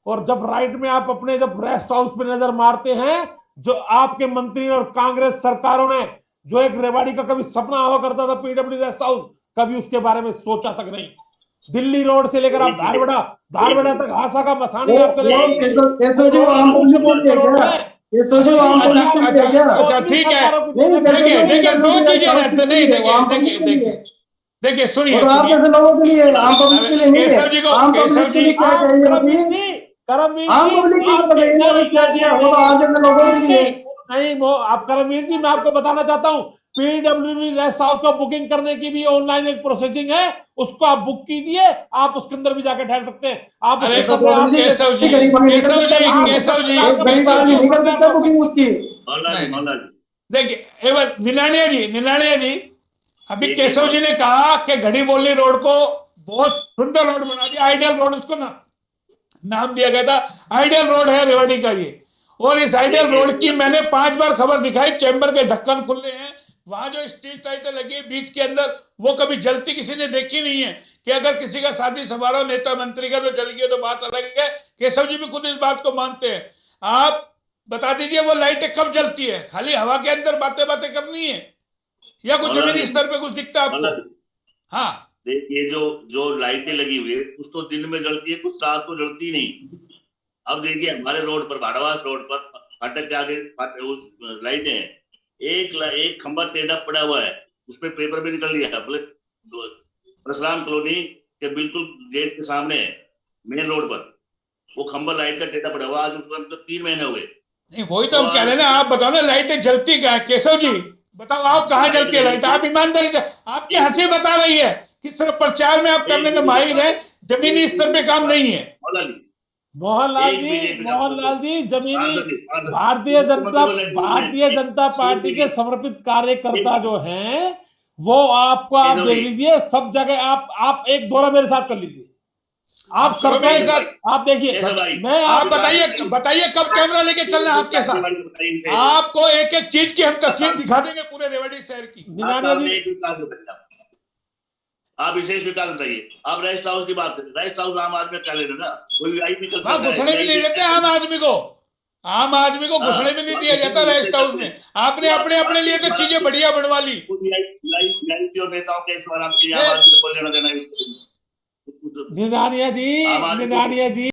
और जब राइट में आप अपने जब रेस्ट हाउस पे नजर मारते हैं, जो आपके मंत्री और कांग्रेस सरकारों ने जो एक रेवाड़ी का कभी सपना हुआ करता था पीडब्ल्यू रेस्ट हाउस, कभी उसके बारे में सोचा तक नहीं। दिल्ली रोड से लेकर आप धारवाड़ा तक हासा का मसानी आप चले केशव जी वो आम पब्लिक के लिए क्या? केशव जी वो आम पब्लिक के लिए क्या? अच्छा ठीक है, नहीं देखिए देखिए दो चीजें केशव रहते नहीं, देखिए देखिए देखिए सुनिए तो आप सुनिए, जैसे लोगों के लिए, आम पब्लिक के लिए नहीं केशव जी है। को, आम केशव पब्लिक के जी लिए क्या चाहिए अभी? करमवीर आम जी पब्लिक के लिए आप बताइए ना अभी क्या किया, वो तो आम जैसे लोगों के लिए। नहीं वो आप करमवीर जी, मैं आपको बताना चाहता हूँ, पीडब्ल्यूडी रेस्ट हाउस को बुकिंग करने की भी ऑनलाइन एक प्रोसेसिंग है, उसको आप बुक कीजिए, आप उसके अंदर भी जाकर ठहर सकते हैं। आप अरे उसके कमरे आप केशव जी, गरीब आदमी नहीं कर केशव सकता जी, बुकिंग। केशव जी, एक गरीब केशव आदमी जी, नहीं कर सकता बुकिंग उसकी। मौलाना जी, मौलाना जी, देखिए एक बार निनाणिया जी, अभी एक केशव एक जी ने कहा कि घड़ी बोली रोड को बहुत सुंदर रोड बना दिया, आइडियल रोड उसको नाम दिया गया था, आइडियल रोड है रेवाड़ी का ये। और इस आइडियल रोड की मैंने 5 बार खबर दिखाई, चैम्बर के ढक्कन खुले हैं, वहां जो स्ट्रीट लाइटें लगी है बीच के अंदर, वो कभी जलती किसी ने देखी नहीं है। कि अगर किसी का शादी समारोह नेता मंत्री का तो जल गया तो बात अलग है, केशव जी भी खुद इस बात को मानते हैं। आप बता दीजिए वो लाइटें कब जलती है? खाली हवा के अंदर बातें बातें करनी है, या कुछ मौलाना जमीनी जी, स्तर पे कुछ दिखता है आपको? मौलाना जी, हाँ देखिए जो जो लाइटें लगी हुई है कुछ तो दिन में जलती है, कुछ रात को जलती नहीं। अब देखिए हमारे रोड पर, भाड़वास रोड पर फाटक के आगे लाइटें हैं, एक खंबा टेढ़ा पड़ा हुआ है, उसपे पेपर भी निकल गया, परशुराम कॉलोनी के बिल्कुल गेट के सामने है, मेन रोड पर वो खंबा लाइट का टेढ़ा पड़ा हुआ, आज उसको तो 3 महीने हो गए। नहीं, वही तो तो हम कह रहे आज हैं ना, आप बताओ ना लाइटें जलती कहाँ है? केशव जी बताओ, आप कहाँ लाइट जलती है लाइट? आप ईमानदारी से, आपकी हंसी बता रही है, किस तरह प्रचार में आप करने में माहिर है, जमीनी स्तर पे काम नहीं है। मोहनलाल एक जी, बीजेपी का मोहनलाल जी, जमीनी मुख्यमंत्री भारतीय जनता पार्टी के समर्पित कार्यकर्ता जो हैं, वो आपको आप केशव देख जी, लीजिए सब जगह। आप एक दौरा मेरे साथ कर लीजिए, आप आप करो मेरे सरप्राइज, साथ। आप देखिए, केशव भाई, मैं आप आप बताइए, बताइए कब कैमरा लेके चलना है आपके साथ? आपको एक एक चीज की हम तस्वीर दिखा देंगे पूरे रेवाड़ी शहर की। निनानिया जी, एक विकास बताइए, आप विशेष विकास बताइए। आप रेस्ट हाउस की बात करें, रेस्ट हाउस आम आदमी क्या लेना ना, कोई वीआईपी चल वहां सकता है, घुसने भी नहीं देते आम आदमी को, आम आदमी को हाँ, घुसने भी नहीं दिया जाता रेस्ट हाउस में। आपने अपने अपने लिए तो चीजें बढ़िया बनवा ली। वीआईपी और नेताओं के इस आराम के आम ये आदमी को लेना देना है इसको। निनानिया जी, आम आदमी निनानिया जी,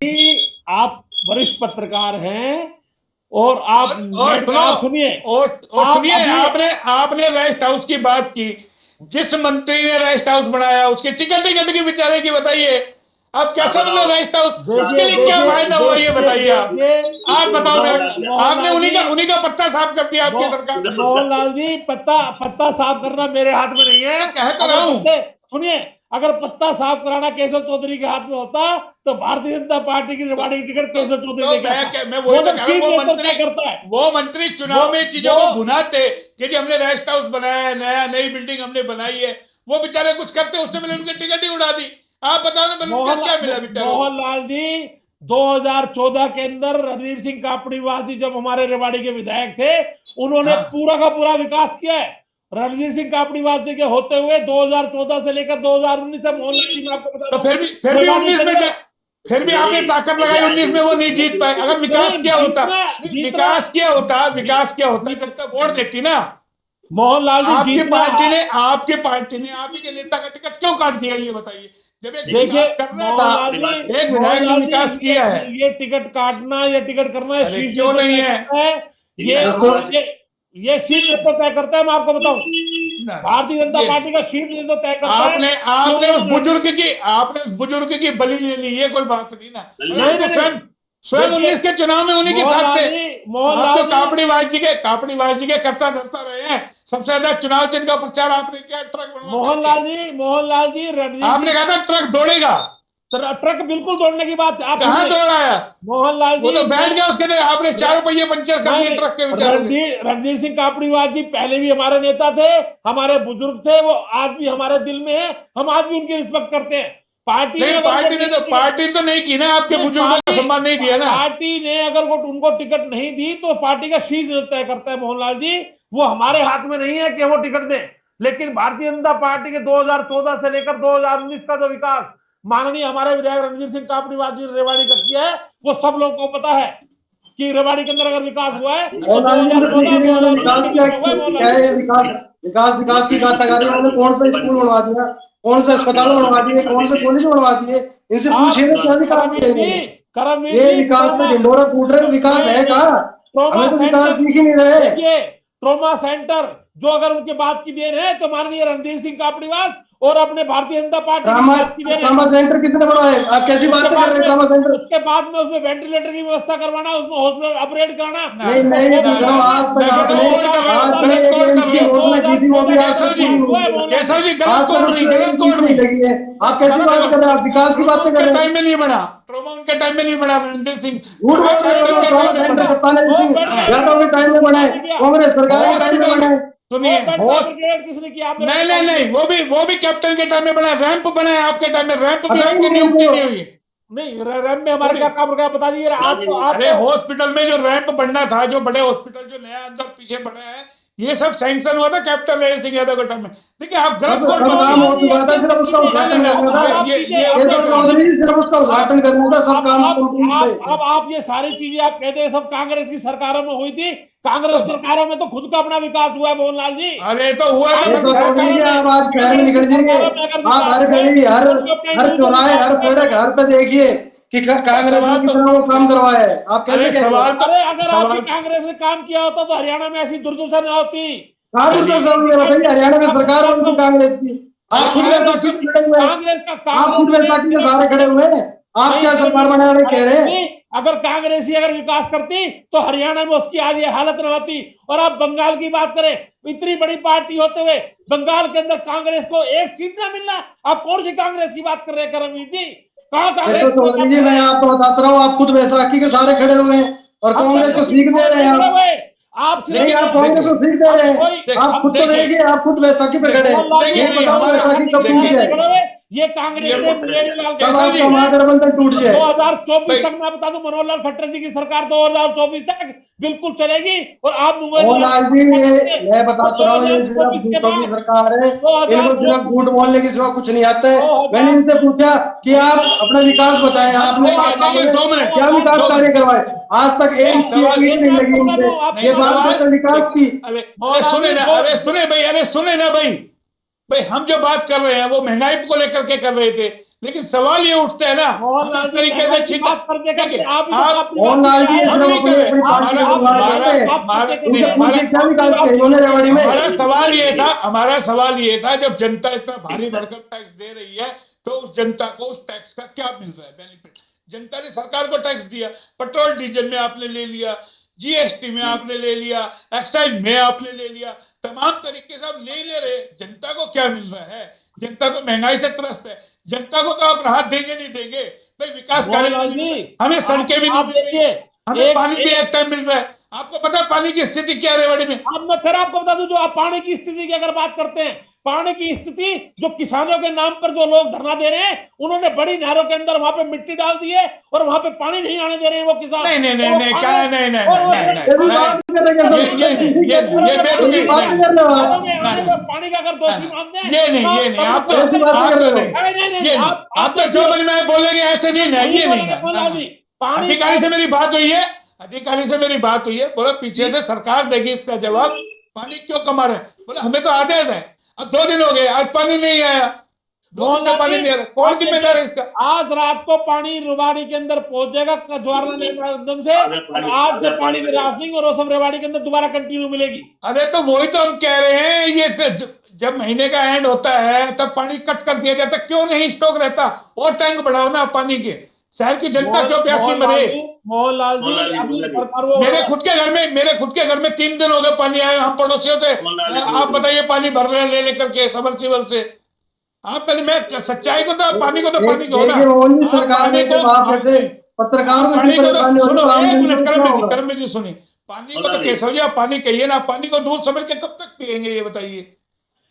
आप वरिष्ठ पत्रकार हैं, और आप और नेट, सुनो, आप सुनिए, और आप सुनिए, अभी आपने आपने रेस्ट हाउस की बात की, जिस मंत्री ने रेस्ट हाउस बनाया उसकी टिकट टिकट की बेचारे की बताइए। अब कैसे मतलब रेस्ट हाउस, उसके देखिए लिए क्या देखिए फायदा हुआ ये देखिए बताइए आप। देखिए, आप बताओ मेरे, आपने मोहनलाल जी, उन्हीं का पत्ता साफ कर दिया आपकी सरकार ने। मोहनलाल जी, पत्ता पत्ता साफ करना मेरे हाथ में नहीं है। मैं कह तो रहा अगर हूं। पत्ते, सुनिए, अगर पत्ता साफ कराना केशव चौधरी के हाथ में होता, तो भारतीय जनता पार्टी की रेवाड़ी की टिकट केशव चौधरी लेके आता। मैं वही वो तो सब कह रहा हूं, सीट लेकर तय करता है। वो मंत्री वो चुनाव में चीजों वो को भुनाते कि जी हमने रेस्ट हाउस बनाया है, नया नई बिल्डिंग हमने बनाई है, वो बेचारे कुछ करते, उससे मैंने उनकी टिकट ही उड़ा दी। आप बताओ ना, मैंने उनका क्या मिला बेचारों को? मोहनलाल जी, 2014 के अंदर रणवीर सिंह कापड़ीवास जी जब हमारे रेवाड़ी के विधायक थे, उन्होंने हाँ। पूरा का पूरा विकास किया है। रणवीर सिंह कापड़ीवास जी के होते हुए 2014 से लेकर 2019 तक, मोहनलाल जी मैं आपको बता तो दूं, फिर भी रेवाड़ी 19 के में अंदर फिर भी आपने ताकत लगाई 19 में, वो नहीं जीत पाए। अगर विकास नहीं किया होता, जीतना, जीतना, विकास किया होता जनता वोट देती ना। मोहनलाल जी आपकी जीतना। पार्टी ने आप ही के नेता का टिकट क्यों काट दिया ये बताइए? जब एक देखिए विकास कर रहा मोहनलाल था, जी, एक विधायक ने मोहनलाल जी, विकास किया है। ये टिकट काटना या टिकट करना, ये अरे शीर्ष क्यों नेतृत्व नहीं तय है? करता है। ये ये ये शीर्ष नेतृत्व तय करता है, मैं आपको बताऊं, ना, भारतीय जनता ये पार्टी का शीर्ष नेतृत्व तय करता है। आपने उस बुजुर्ग की बलि ले ली, ये कोई बात नहीं ना। अगर नहीं हम तो नहीं नहीं, स्वयं स्वयं देखिए 19 के चुनाव में उन्हीं के साथ मोहनलाल थे। जी, आप तो मोहनलाल जी, कापड़ीबाज जी के करता धरता रहे हैं। सबसे ज्यादा चुनाव चिन्ह का प्रचार आपने किया, ट्रक बनवा करके। मोहनलाल जी, रणजीत आपने सिंह, कहा था ट्रक दौड़ेगा, ट्रक बिल्कुल तोड़ने की बात आप कहां सुनिए। दौड़ आया? मोहनलाल वो जी, तो बैठ गया उसके लिए, आपने चारों पहिए पंचर कर दिए नहीं, ट्रक के बेचारों के। रणजीत सिंह कापड़ीवास जी पहले भी हमारे नेता थे, हमारे बुजुर्ग थे, वो आज भी हमारे दिल में है, हम आज भी उनकी रिस्पेक्ट करते हैं। पार्टी ने लेकिन अगर पार्टी तो नहीं की ना, आपके बुजुर्गों का सम्मान नहीं दिया ना। पार्टी ने अगर वो उनको टिकट नहीं दी, तो पार्टी का शीर्ष तय करता है मोहनलाल जी। वो हमारे हाथ में नहीं है कि वो टिकट दें। लेकिन भारतीय जनता पार्टी के 2014 से लेकर 2019 का जो विकास माननीय हमारे विधायक रणजीत सिंह कापड़ीवास जी ने रेवाड़ी का किया है, वो सब लोगों को पता है कि रेवाड़ी के अंदर अगर विकास हुआ है तो मोहनलाल जी ने देखिए उन्होंने विकास क्या हुआ है क्या है, विकास की गाथागारी, उन्होंने कौन सा स्कूल बनवा दिया, कौन सा अस्पताल बनवा दिए, कौन से कॉलेज बनवा दिए, इनसे पूछिए ना क्या विकास किया इन्होंने। करमवीर ये जी, विकास में ढिंडोरा कूट रहे, विकास है कहाँ? ट्रॉमा हमें तो विकास सेंटर दिख ही नहीं रहे। देखिए, ट्रॉमा सेंटर जो अगर उनके बात की देन है तो माननीय रणधीर सिंह कापड़ीवास और अपने भारतीय जनता पार्टी की विकास की देन है। ट्रामा सेंटर किसने बनवाए? आप कैसी बात कर रहे हैं? ट्रामा सेंटर उसके बाद में उसमें वेंटिलेटर की व्यवस्था करवाना, उसमें हॉस्पिटल अपग्रेड कराना। नहीं नहीं पूछ रहा हूँ, आज तक आपने एक एम्स की घोषणा की थी, वो भी आज तक पूरी नहीं हुई है। केशव जी आज गलत तक कोड उसकी नहीं, गलत कोड नहीं लगी है। आप कैसी बात कर रहे हैं? आप विकास की बातें कर रहे टाइम हैं। में नहीं बना, ट्रॉमा उनके टाइम में नहीं बना, रणजीत सिंह झूठ बोल रहे हो। ट्रामा सेंटर कप्तान सिंह यादव के टाइम में बनाए, कांग्रेस सरकार के टाइम में बनाए। सुनिए, किसने किया? नहीं वो भी कैप्टन के टाइम में बना, रैंप बनाया आपके टाइम में, रैंप भी आपकी नियुक्ति नहीं हुई। नहीं, रैंप में हमारे क्या काम रुका बता दीजिए। अरे हॉस्पिटल में जो रैंप बनना था, जो बड़े हॉस्पिटल जो नया अंदर पीछे बना है, ये सब सैंक्शन हुआ था कैप्टन अजय सिंह यादव के टाइम में। देखिए आप गलत सब काम हो चुका था, सिर्फ उसका उद्घाटन करना था। केशव चौधरी जी सिर्फ उसका उद्घाटन करना था, सब काम कंप्लीट थे। अब आप ये सारी चीजें आप कहते हैं सब कांग्रेस की सरकारों में हुई थी। कांग्रेस सरकारों में तो खुद का अपना विकास हुआ है मोहनलाल जी। अरे तो हुआ आप आज शहर में निकल जाइए, आप हर गली, हर चौराहे, हर सड़क, हर पे देखिए कि कांग्रेस ने कितना वो काम करवाया है। आप कैसे कह रहे हैं? अरे अगर आपकी कांग्रेस ने काम किया होता तो हरियाणा में ऐसी दुर्दशा न होती। बताइए, हरियाणा में सरकार बनती कांग्रेस की, आप खुद बैसाखी में खड़े हुए हैं, आप खुद बैसाखी में सारे खड़े हुए हैं, आप क्या सरकार बनाने कह रहे हैं? अगर कांग्रेस ही अगर विकास करती तो हरियाणा में उसकी आज ये हालत न होती। और आप बंगाल की बात करें, इतनी बड़ी पार्टी होते हुए बंगाल के अंदर कांग्रेस को एक सीट ना मिलना, आप कौन सी कांग्रेस की बात कर रहे हैं करमवीर जी? कहाँ कांग्रेस? मैं आपको बताता रहा हूँ, आप खुद बैसाखी के सारे खड़े हुए हैं और कांग्रेस को सीख दे रहे हैं। आप नहीं, आप कांग्रेस को सीख दे रहे हैं। आप खुद तो देखिए, आप खुद बैसाखी पे खड़े हैं। ये कांग्रेस ने महागठबंधन टूट जाए 2024 तक मैं बता दूं, मनोहर लाल खट्टर जी की सरकार 2024 तक बिल्कुल चलेगी। और आप मोहनलाल जी, मैं बताता रहा हूँ, ये सिर्फ झूठों की सरकार है, इनको सिर्फ झूठ बोलने के सिवा कुछ नहीं आता है। मैंने इनसे पूछा कि आप अपना विकास बताएं, आपने क्या विकास कार्य करवाए? आज तक एम्स की ईंट नहीं लगी इनसे। ये बात करते विकास की। अरे सुने ना भाई हम जो बात कर रहे हैं वो महंगाई को लेकर के कर रहे थे, लेकिन सवाल ये उठते हैं ना इस तरीके से हमारा सवाल ये था जब जनता इतना भारी भरकम टैक्स दे रही है तो उस जनता को उस टैक्स का क्या मिल रहा है बेनिफिट? जनता ने सरकार को टैक्स दिया, पेट्रोल डीजल में आपने ले लिया, जीएसटी में आपने ले लिया, एक्साइज में आपने ले लिया, तमाम तरीके से आप ले रहे, जनता को क्या मिल रहा है? जनता तो महंगाई से त्रस्त है, जनता को तो आप राहत देंगे नहीं देंगे भाई? विकास कार्य हमें सड़कें भी नहीं मिल रही, हमें पानी भी एक टाइम मिल रहा है। आपको पता है पानी की स्थिति क्या है रेवाड़ी में? अब मैं फिर आपको बता दूं, जो आप पानी की स्थिति की अगर बात करते हैं, पानी की स्थिति जो किसानों के नाम पर जो लोग धरना दे रहे हैं, उन्होंने बड़ी नहरों के अंदर वहां पे मिट्टी डाल दी है और वहाँ पे पानी नहीं आने दे रहे हैं वो किसान। पानी का अगर दोषी मानते हैं ये नहीं आप तो जो मैं बोलेंगे ऐसे नहीं। अधिकारी से मेरी बात हुई है, अधिकारी से मेरी बात हुई है, बोला पीछे से सरकार देगी इसका जवाब, पानी क्यों कमा रहे? बोला हमें तो आदेश है, अब 2 दिन हो गए आज पानी नहीं आया, 2 दिन में पानी नहीं आ रहा, कौन जिम्मेदार है इसका? आज रात को पानी रेवाड़ी के अंदर पहुंच जाएगा ज्वारना के माध्यम से, आज से पानी की राशनिंग और वो सब रेवाड़ी के अंदर दोबारा कंटिन्यू मिलेगी। अरे तो वही तो हम कह रहे हैं, ये जब महीने का एंड होता है तब पानी कट कर दिया जाता, क्यों नहीं स्टॉक रहता? और टैंक बढ़ाओ ना पानी के, शहर की जनता क्यों प्यासी मरे? मोहनलाल जी, मेरे खुद के घर में 3 दिन हो गए पानी आए, हम पड़ोसियों से आप बताइए पानी भर रहे हैं ले लेकर के सबमर्सिबल से। आप पहले मैं सच्चाई को तो पानी को ना सरकार ने पत्रकार करमवीर जी सुनिए, पानी को तो केशव जी आप पानी कहिए ना, पानी को दूध समझ के कब तक पियेंगे ये बताइए?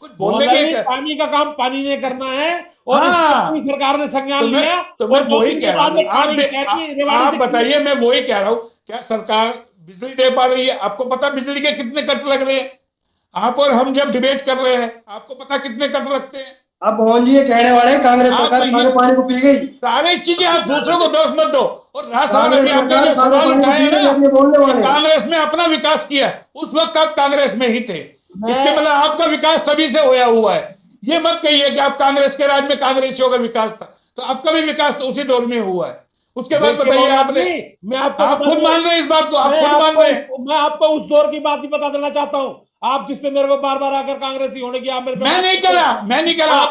कुछ बोलने के पानी का काम पानी ने करना है और सरकार ने संज्ञान लिया। तो मैं वही कह रहा हूँ, आप बताइए, मैं वही कह रहा हूँ, क्या सरकार बिजली दे पा रही है? आपको पता बिजली के कितने कट लग रहे हैं? आप और हम जब डिबेट कर रहे हैं, आपको पता कितने कट लगते हैं? अब मोहन जी ये कहने वाले हैं कांग्रेस आप सरकार ये- सारे पानी को पी गई, सारी चीजें आप दूसरों को दोष मत दो। और राज साहब कांग्रेस अभी आपने सरकार जो सारे सवाल पानी को उठाया पी है गई, ना अब ये बोलने कि वाले हैं। कांग्रेस में अपना विकास किया, उस वक्त आप कांग्रेस में ही थे, मैं इसके मतलब आपका विकास तभी से होया हुआ है। ये मत कहिए कि आप कांग्रेस के राज में कांग्रेसियों का विकास था, तो आपका भी विकास उसी दौर में हुआ है। उसके बाद देखिए बताइए मोहनलाल आपने, जी, मैं आपको आप बता खुद दूं, मान रहे हैं इस बात को, आप खुद मान रहे हैं। मैं आपको उस दौर की बात ही बता देना चाहता हूं। आप जिस पे मेरे को बार बार आकर कांग्रेसी होने की आप मेरे पे मैं बात नहीं करते कह रहा, हैं। मैं नहीं कह रहा, हाँ,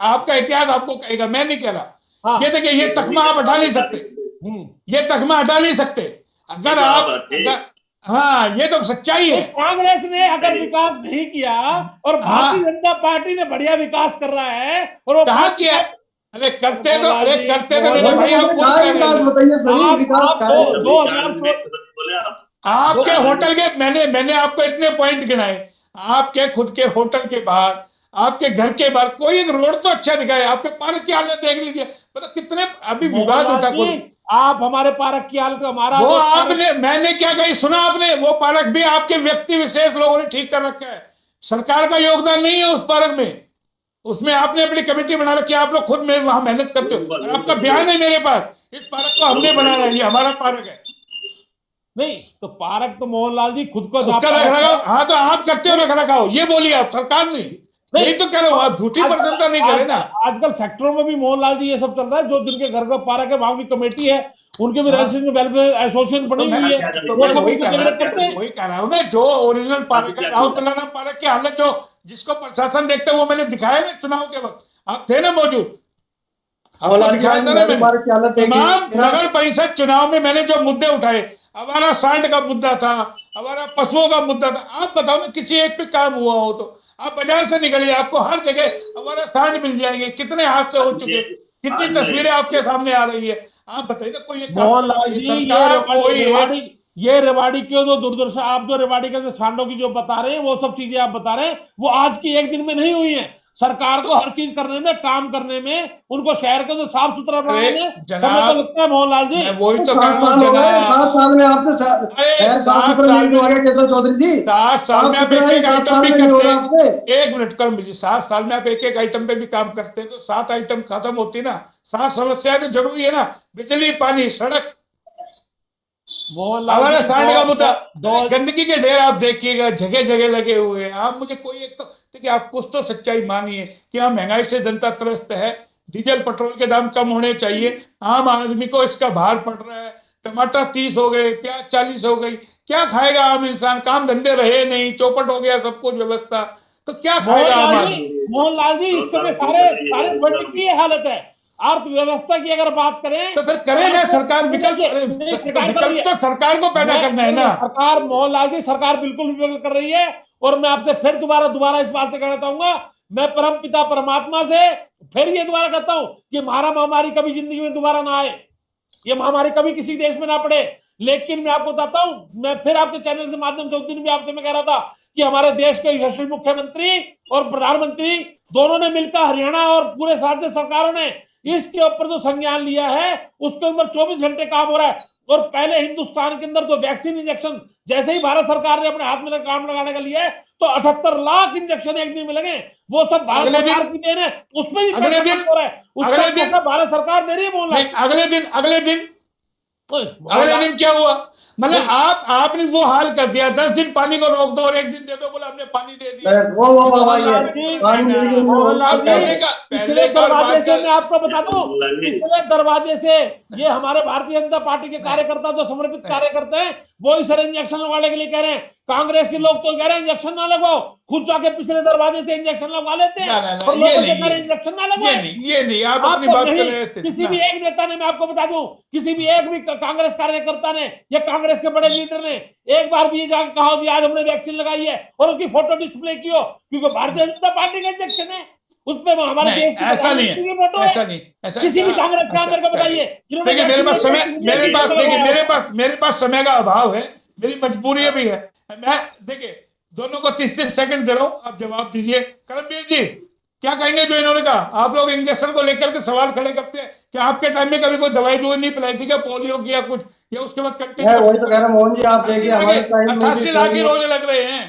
आपका इतिहास आपको कहेगा, मैं नहीं कह रहा। हाँ, ये देखिए, ये तकमा आप हटा नहीं सकते, हम्म। ये तकमा हटा नहीं सकते। अगर तो आप आप थे। अगर, हाँ ये तो सच्चाई नहीं, है। कांग्रेस ने अगर विकास नहीं किया और भारतीय हाँ, जनता पार्टी ने बढ़िया विकास कर रहा है और वो कहा 5 किया? साल। अरे अरे मोहनलाल जी, मेरे वही मोहनलाल तो भाई, जी, बोल आप रहे खुद कहा है कह रहे विकास, थे। बताइए सही विकास आप कहा दो है। दो विकास हजार में चौ बोले आप। आपके विकास में होटल के, मैंने आपको इतने पॉइंट गिनाए, आपके खुद के होटल के बाहर, आपके घर के बाहर कोई एक रोड तो अच्छा दिखाए, आपके पार्क की हालत देख लीजिए, मतलब कितने अभी विवाद मोहनलाल उठा जी, खुद। आप हमारे पार्क की हालत, हमारा वो जो पार्क। आपने, मैंने क्या कही सुना आपने? वो पार्क भी आपके व्यक्ति विशेष लोगों ने ठीक कर रखा है, सरकार का योगदान नहीं है उस पार्क में। उसमें आपने अपनी कमेटी बना रखी है, आप लोग खुद में वहां मेहनत करते हो, और लोगों को आपका सही बयान है, है मेरे पास, इस पार्क को हमने लोगों को बनाया सही है, ये हमारा पार्क है। नहीं तो पार्क तो मोहनलाल जी खुद को उसका जापता रख रहता रखाव, है। हाँ तो आप करते हो नहीं, रख रखाव, ये बोलिए आप, सरकार नहीं। नहीं, यही तो कह रहा हूँ, तो आप झूठी आजकल प्रशंसा नहीं करे ना। आजकल आजकल सेक्टरों में भी मोहनलाल जी ये सब चल रहा है। जो जिनके घर का पार्क है वहां की कमेटी है, उनके भी हाँ, रजिस्ट्रेशन वेलफेयर एसोसिएशन तो बनी मैं हुई है, क्या तो वो मैं सब वही उनको कह रहा देखरेख करते हैं। वही कह रहा हूँ ना, जो ओरिजिनल पार्क शासन है, क्या राव करेगा? तुलाना पार्क की हालत जो, जिसको प्रशासन देखते हैं, वो मैंने दिखाया ना चुनाव के वक्त, आप थे ना मौजूद, आपको मोहनलाल जी दिखाया आज था ना नेहरू मैंने। पार्क की हालत तमाम देखी ना। नगर परिषद चुनाव में मैंने जो मुद्दे उठाए, हमारा सांड का मुद्दा था, हमारा पशुओं का मुद्दा था, आप बताओ ना किसी एक पे काम हुआ हो तो। आप बाजार से निकलिए, आपको हर जगह हमारा सांड मिल जाएंगे, कितने हादसे हो आज चुके, ये कितनी आज तस्वीरें आपके नहीं, सामने आ रही है। आप बताइए ना, कोई एक काम करना मोहनलाल चाहिए, जी, सरकार कोई एक। ये रेवाड़ी की जो दुर्दशा, आप जो रेवाड़ी के जो सांडों की जो बता रहे हैं, वो सब चीजें आप बता रहे हैं, वो आज की एक दिन में नहीं हुई है। सरकार को तो हर चीज करने में, काम करने में, उनको शहर को जो साफ सुथरा अरे बनाने में समय तो जनाब, लगता है मोहनलाल जी। मैं वही तो तो कह 7 रहा हूँ साल हो गए, 7 जनाब। साल में आपसे अरे शहर साफ सात सुथरा साल नहीं में, हुआ क्या केशव चौधरी जी? 7 साल में साफ आप सुथरा एक ही एक 7 आइटम साल भी में नहीं हो करते, रहा आपसे। एक मिनट कर लीजिए, 7 साल में आप एक एक आइटम पे भी काम करते हैं, तो 7 आइटम खत्म होती ना, 7 समस्याएं तो जरूरी है ना, बिजली, पानी, सड़क, मोहनलाल हमारा जी, सांड का मुद्दा। दो अरे गंदगी के ढेर आप देखिएगा, जगह जगह लगे हुए हैं। आप मुझे कोई एक तो देखिए, आप कुछ तो सच्चाई मानिए कि हाँ महंगाई से जनता त्रस्त है, डीजल पेट्रोल के दाम कम होने चाहिए, आम आदमी को इसका भार पड़ रहा है, टमाटर 30 हो गए, प्याज 40 हो गई, क्या खाएगा आम इंसान? काम धंधे रहे नहीं, चौपट हो गया सब कुछ व्यवस्था, तो क्या खाएगा आम मोहनलाल जी, आदमी? मोहनलाल जी, इस समय सारे सारे वर्ल्ड की ये हालत है। अर्थव्यवस्था की अगर बात करें तो फिर तो करे ना आपको सरकार विकल्प, देखिए, अरे नहीं, तो सरकार कर रही विकल्प है। तो सरकार को पैदा मैं करना है देखिए, ना। सरकार, मोहनलाल जी, सरकार बिल्कुल विफल कर रही है। और मैं आपसे फिर दोबारा दोबारा इस बात से कहना चाहूंगा, मैं परम पिता परमात्मा से फिर ये दोबारा कहता हूं कि महामारी कभी जिंदगी में दोबारा ना आए, ये महामारी कभी किसी देश में ना पड़े। लेकिन मैं आपको बताता हूं, मैं फिर आपके चैनल के माध्यम से उस दिन भी आपसे मैं कह रहा था कि हमारे देश के यशस्वी मुख्यमंत्री और प्रधानमंत्री दोनों ने मिलकर, हरियाणा और पूरे राज्य सरकारों ने इसके ऊपर जो संज्ञान लिया है, उसके ऊपर 24 घंटे काम हो रहा है। और पहले हिंदुस्तान के अंदर तो वैक्सीन इंजेक्शन जैसे ही भारत सरकार ने अपने हाथ में काम लगाने का लिया है, तो 78 लाख इंजेक्शन एक दिन में लगे। वो सब भारत अगले दिन सरकार की देन है, उसमें भी अगले पैसा दिन खर्च हो रहा है, उसका अगले दिन पैसा भारत सरकार दे रही है नहीं, मोहनलाल। अगले दिन क्या हुआ? मतलब नहीं, आपने वो हाल कर दिया, 10 दिन पानी को रोक दो और एक दिन दे दो, बोला हमने पानी दे दिया। बस वो भाई है, मोहनलाल जी, नहीं ना, मोहनलाल अब जी, पहले पिछले का और दरवाजे बाद से का। मैं आपको बता दूं, पिछले दरवाजे से ये हमारे भारतीय जनता पार्टी के कार्यकर्ता जो समर्पित कार्यकर्ता हैं, वो इस इंजेक्शन लगवाने के लिए कह रहे हैं। कांग्रेस के लोग तो कह रहे हैं इंजेक्शन ना लगवाओ, खुद जाके पिछले दरवाजे से इंजेक्शन लगवा लेते हैं, ना, और ये लोगों से नहीं, कह रहे हैं इंजेक्शन ना लगवाए। ये नहीं, आप अपनी आपको बात कर नहीं, रहे थे किसी ना। भी एक नेता ने, मैं आपको बता दूं, किसी भी एक भी कांग्रेस कार्यकर्ता ने या कांग्रेस के बड़े लीडर ने एक बार भी ये जाकर कहा जी आज हमने वैक्सीन लगाई है और उसकी फोटो डिस्प्ले की हो, क्योंकि भारतीय जनता पार्टी का इंजेक्शन है, उसमें हमारे नहीं, देश की ऐसा नहीं है, प्रधानमंत्री की फोटो है। ऐसा नहीं, ऐसा किसी भी कांग्रेस का अच्छा अंदर का बताइए जिन्होंने देखिए, मेरे वैक्सीन पास नहीं लिया, समय, किसी ने इंजेक्शन लगवाया हो। मेरे पास समय का अभाव है, मेरी मजबूरी भी है। मैं देखिए, दोनों को 30-30 सेकंड दे रहा हूं, आप जवाब दीजिए। करमवीर जी, क्या कहेंगे जो इन्होंने कहा? आप लोग इंजेक्शन को लेकर के सवाल खड़े करते हैं कि आपके टाइम में कभी कोई दवाई नहीं पिलाई थी क्या, पोलियो की या कुछ, या उसके बाद मैं कंटिन्यू वही तो कह रहा हूँ मोहन जी, आप देखिए हमारे टाइम में भी 88 लाख ही पोलियो, रोज लग रहे हैं।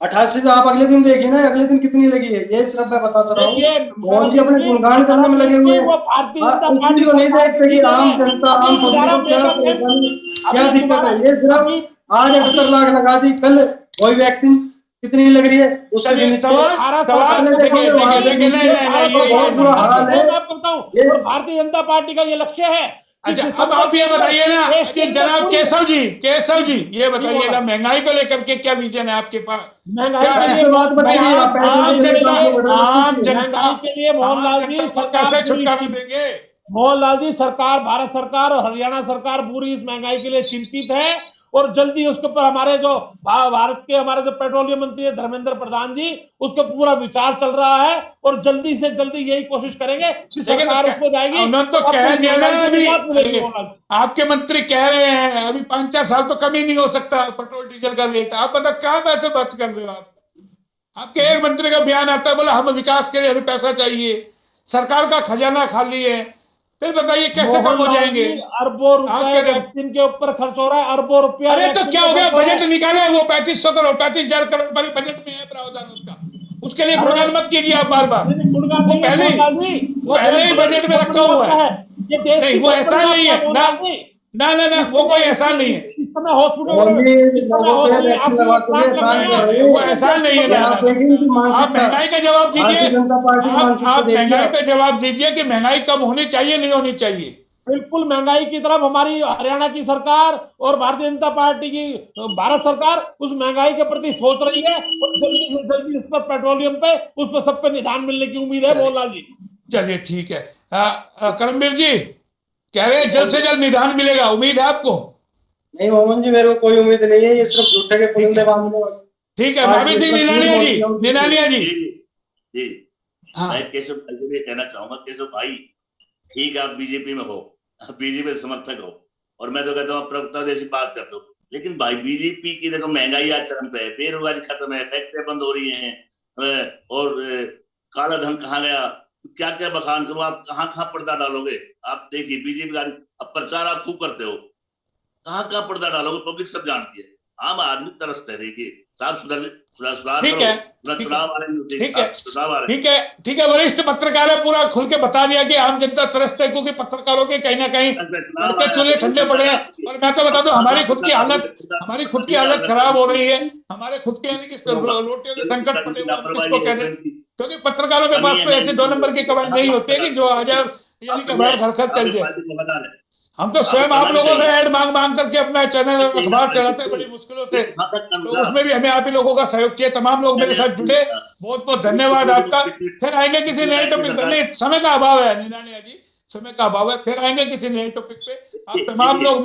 88 से आप अगले दिन देखिए ना, अगले दिन कितनी लगी है, ये सिर्फ मैं बताता रहा हूँ। देखिए मोहन जी अपने गुणगान करने में लगे हुए हैं, वो भारतीय जनता इस पार्टी चीज को नहीं सरकार देखते कि की है। आम जनता, अभी आम पब्लिक दोबारा को क्या मेगा परेशानी, क्या अभी दिक्कत दोबारा है। ये अभी सिर्फ आज 78 लाख लगा दी, कल वही वैक्सीन कितनी लग रही है उससे भी चलिए नीचे। सवाल भारत सवाल सरकार अगले को देखिए देखोगे वहां देखिए से देखिए नहीं नीचे, नहीं भारत नहीं तो ये बहुत सरकार बुरा नहीं हाल है। मैं आपको बताऊं, ये और भारतीय जनता पार्टी का ये लक्ष्य है कि अच्छा अब दिसंबर आप के ये अंदर बताइए ना, देश के ये अंदर जनाब पूरी केशव जी ये जी बताइए बोला ना, महंगाई को लेकर के क्या विजन है आपके पास? महंगाई क्या के है लिए इस पे बात भाई? बताइए, आप आम पेट्रोल डीजल जनता, दाम को बढ़ा रहे आम पूछिए। जनता, महंगाई के लिए आम मोहनलाल जी जनता को सरकार कैसे पूरी छुटकारा देंगे? मोहनलाल जी सरकार, भारत सरकार और हरियाणा सरकार पूरी इस महंगाई के लिए चिंतित है, और जल्दी उसके ऊपर हमारे जो भारत के हमारे जो पेट्रोलियम मंत्री है धर्मेंद्र प्रधान जी, उसको पूरा विचार चल रहा है, और जल्दी से जल्दी यही कोशिश करेंगे कि लेकिन सरकार उसको जाएगी उन्होंने तो और आपको कह इस दिया ना महंगाई से अभी, निजात मिलेगी। अरे मोहनलाल जी आपके मंत्री कह रहे हैं अभी 5-4 साल तो कम ही नहीं हो सकता पेट्रोल डीजल का रेट। आप बताओ कहाँ पैसे बच कर रहे हो आप? आपके एक मंत्री का बयान आता है, बोला हम विकास के लिए हमें पैसा चाहिए, सरकार का खजाना खाली है। फिर बताइए कैसे कम हो मोहनलाल जाएंगे? जी अरबों आप रुपए कह रहे, वैक्सीन के ऊपर खर्च हो रहा है, अरबों रुपया अरे तो वैक्सीन क्या पे हो गया, खर्च हो रहा बजट है। निकाले वो 3500 करोड़ 35,000 करोड़ पर बजट में है प्रावधान उसका, उसके लिए अरे गुणगान मत कीजिए आप बार बार। नहीं नहीं, गुणगान वो नहीं है पहले ही मोहनलाल जी, वो देश पहले ही की बजट में बहुत रखा बड़ी हुआ आपदा है। है, ये देश नहीं की वो बहुत बड़ी एहसान नहीं आपदा है है ना, मोहनलाल जी। ना ना ना इस वो कोई समय एहसान नहीं है। इस समय हॉस्पिटल मोहन में, जी इस समय लोगों पे हॉस्पिटल में वैक्सीन ऑक्सीजन लगाते हुए प्लांट लग एहसान रहे कर हैं, रहे वो और ये हैं। एहसान देश की नहीं है, बहुत ये ना बड़ी ना आप ना देखें ना इनकी ना। आप मानसिकता, महंगाई का जवाब दीजिए, भारतीय जनता पार्टी की मानसिकता आप देखिए महंगाई आप। पे जवाब दीजिए कि महंगाई कम होनी चाहिए नहीं होनी चाहिए? बिल्कुल महंगाई की तरफ हमारी हरियाणा की सरकार और भारतीय जनता पार्टी की भारत सरकार उस महंगाई के प्रति सोच रही है, और जल्दी से जल्दी इस पर पेट्रोलियम पे उस पर सब पे निदान मिलने की उम्मीद है चलिए मोहनलाल जी। चलिए ठीक है। करमवीर जी कह रहे हैं मोहन जल्द से जी, जल्द निदान मिलेगा, उम्मीद है आपको? नहीं मोहन जी मेरे को कोई उम्मीद नहीं है, ये सिर्फ झूठे के ठीक पुलिंदे है बांधने वाली ठीक है। पार्टी महावीर है, सिंह इसमें झूठ निनानिया जी, बोलती है और कुछ नहीं। निनानिया जी। जी जी। मैं हाँ केशव भाई को ये कहना चाहूंगा, केशव भाई ठीक है आप बीजेपी में हो, बीजेपी समर्थक हो, और मैं तो कहता हूँ प्रवक्ता जैसी बात कर दो, लेकिन भाई बीजेपी की देखो महंगाई आज चरम पे है, बेरोजगारी खत्म है, फैक्ट्रियां बंद हो रही हैं, और काला धन कहाँ गया, क्या क्या बखान करो आप, कहाँ कहाँ पर्दा डालोगे? आप देखिए बीजेपी का अब प्रचार आप खूब करते हो, कहाँ कहाँ पर्दा डालोगे? पब्लिक सब जानती है, आम आदमी तरसते है। देखिए साहब सुधार ठीक करो, है ठीक है चुनाव आ रहे हैं, ठीक है चुनाव आ रहे हैं। ठीक है ठीक है। वरिष्ठ पत्रकार है, पूरा खुल के बता दिया कि आम जनता तरसते है क्योंकि पत्थरकारों के कहीं ना कहीं घर चुनाव आ के रहा है चूल्हे तो वही ठंडे जनता पड़े हैं। जानती है। और मैं तो बता अब दूं कहाँ हमारी कहाँ खुद पर्दा की डालोगे? हालत, पर्दा हमारी खुद पर्दा की नहीं डाल हालत सकते खराब हो बिल्कुल। रही है। हमारे खुद के यानी कि तो रोटियों के संकट पड़े हुए, हम किसको लापरवाही है कह तो दें? इनकी क्योंकि पत्रकारों के कमी पास है तो ऐसे नहीं, 2 नंबर की कमाई कहाँ नहीं कहाँ होती है पर्दा कि जो आ डालोगे? जाए यानी आप कि बढ़िया हमारा है, घर खर्च आप चल भी जाए। पार्टी को बता दें, हम तो आपको स्वयं आप करना भी लोगों से चाहिए। ऐड मांग मांग करके अपना चैनल ये ना अखबार पार्टी चलाते हैं को बड़ी मुश्किलों ये से। कहाँ तक तो करूंगा। उसमें भी हमें आप ही लोगों का सहयोग चाहिए। तमाम लोग मेरे मैंने साथ जुड़े, बहुत बहुत धन्यवाद पिछले आपका। पिछले फिर आएंगे किसी पिछले नए टाइम की टॉपिक पे। सरकार नहीं समय का अभाव है निनानिया जी, समय का अभाव है, फिर आएंगे किसी नए टॉपिक पे। आप तमाम देखिए लोग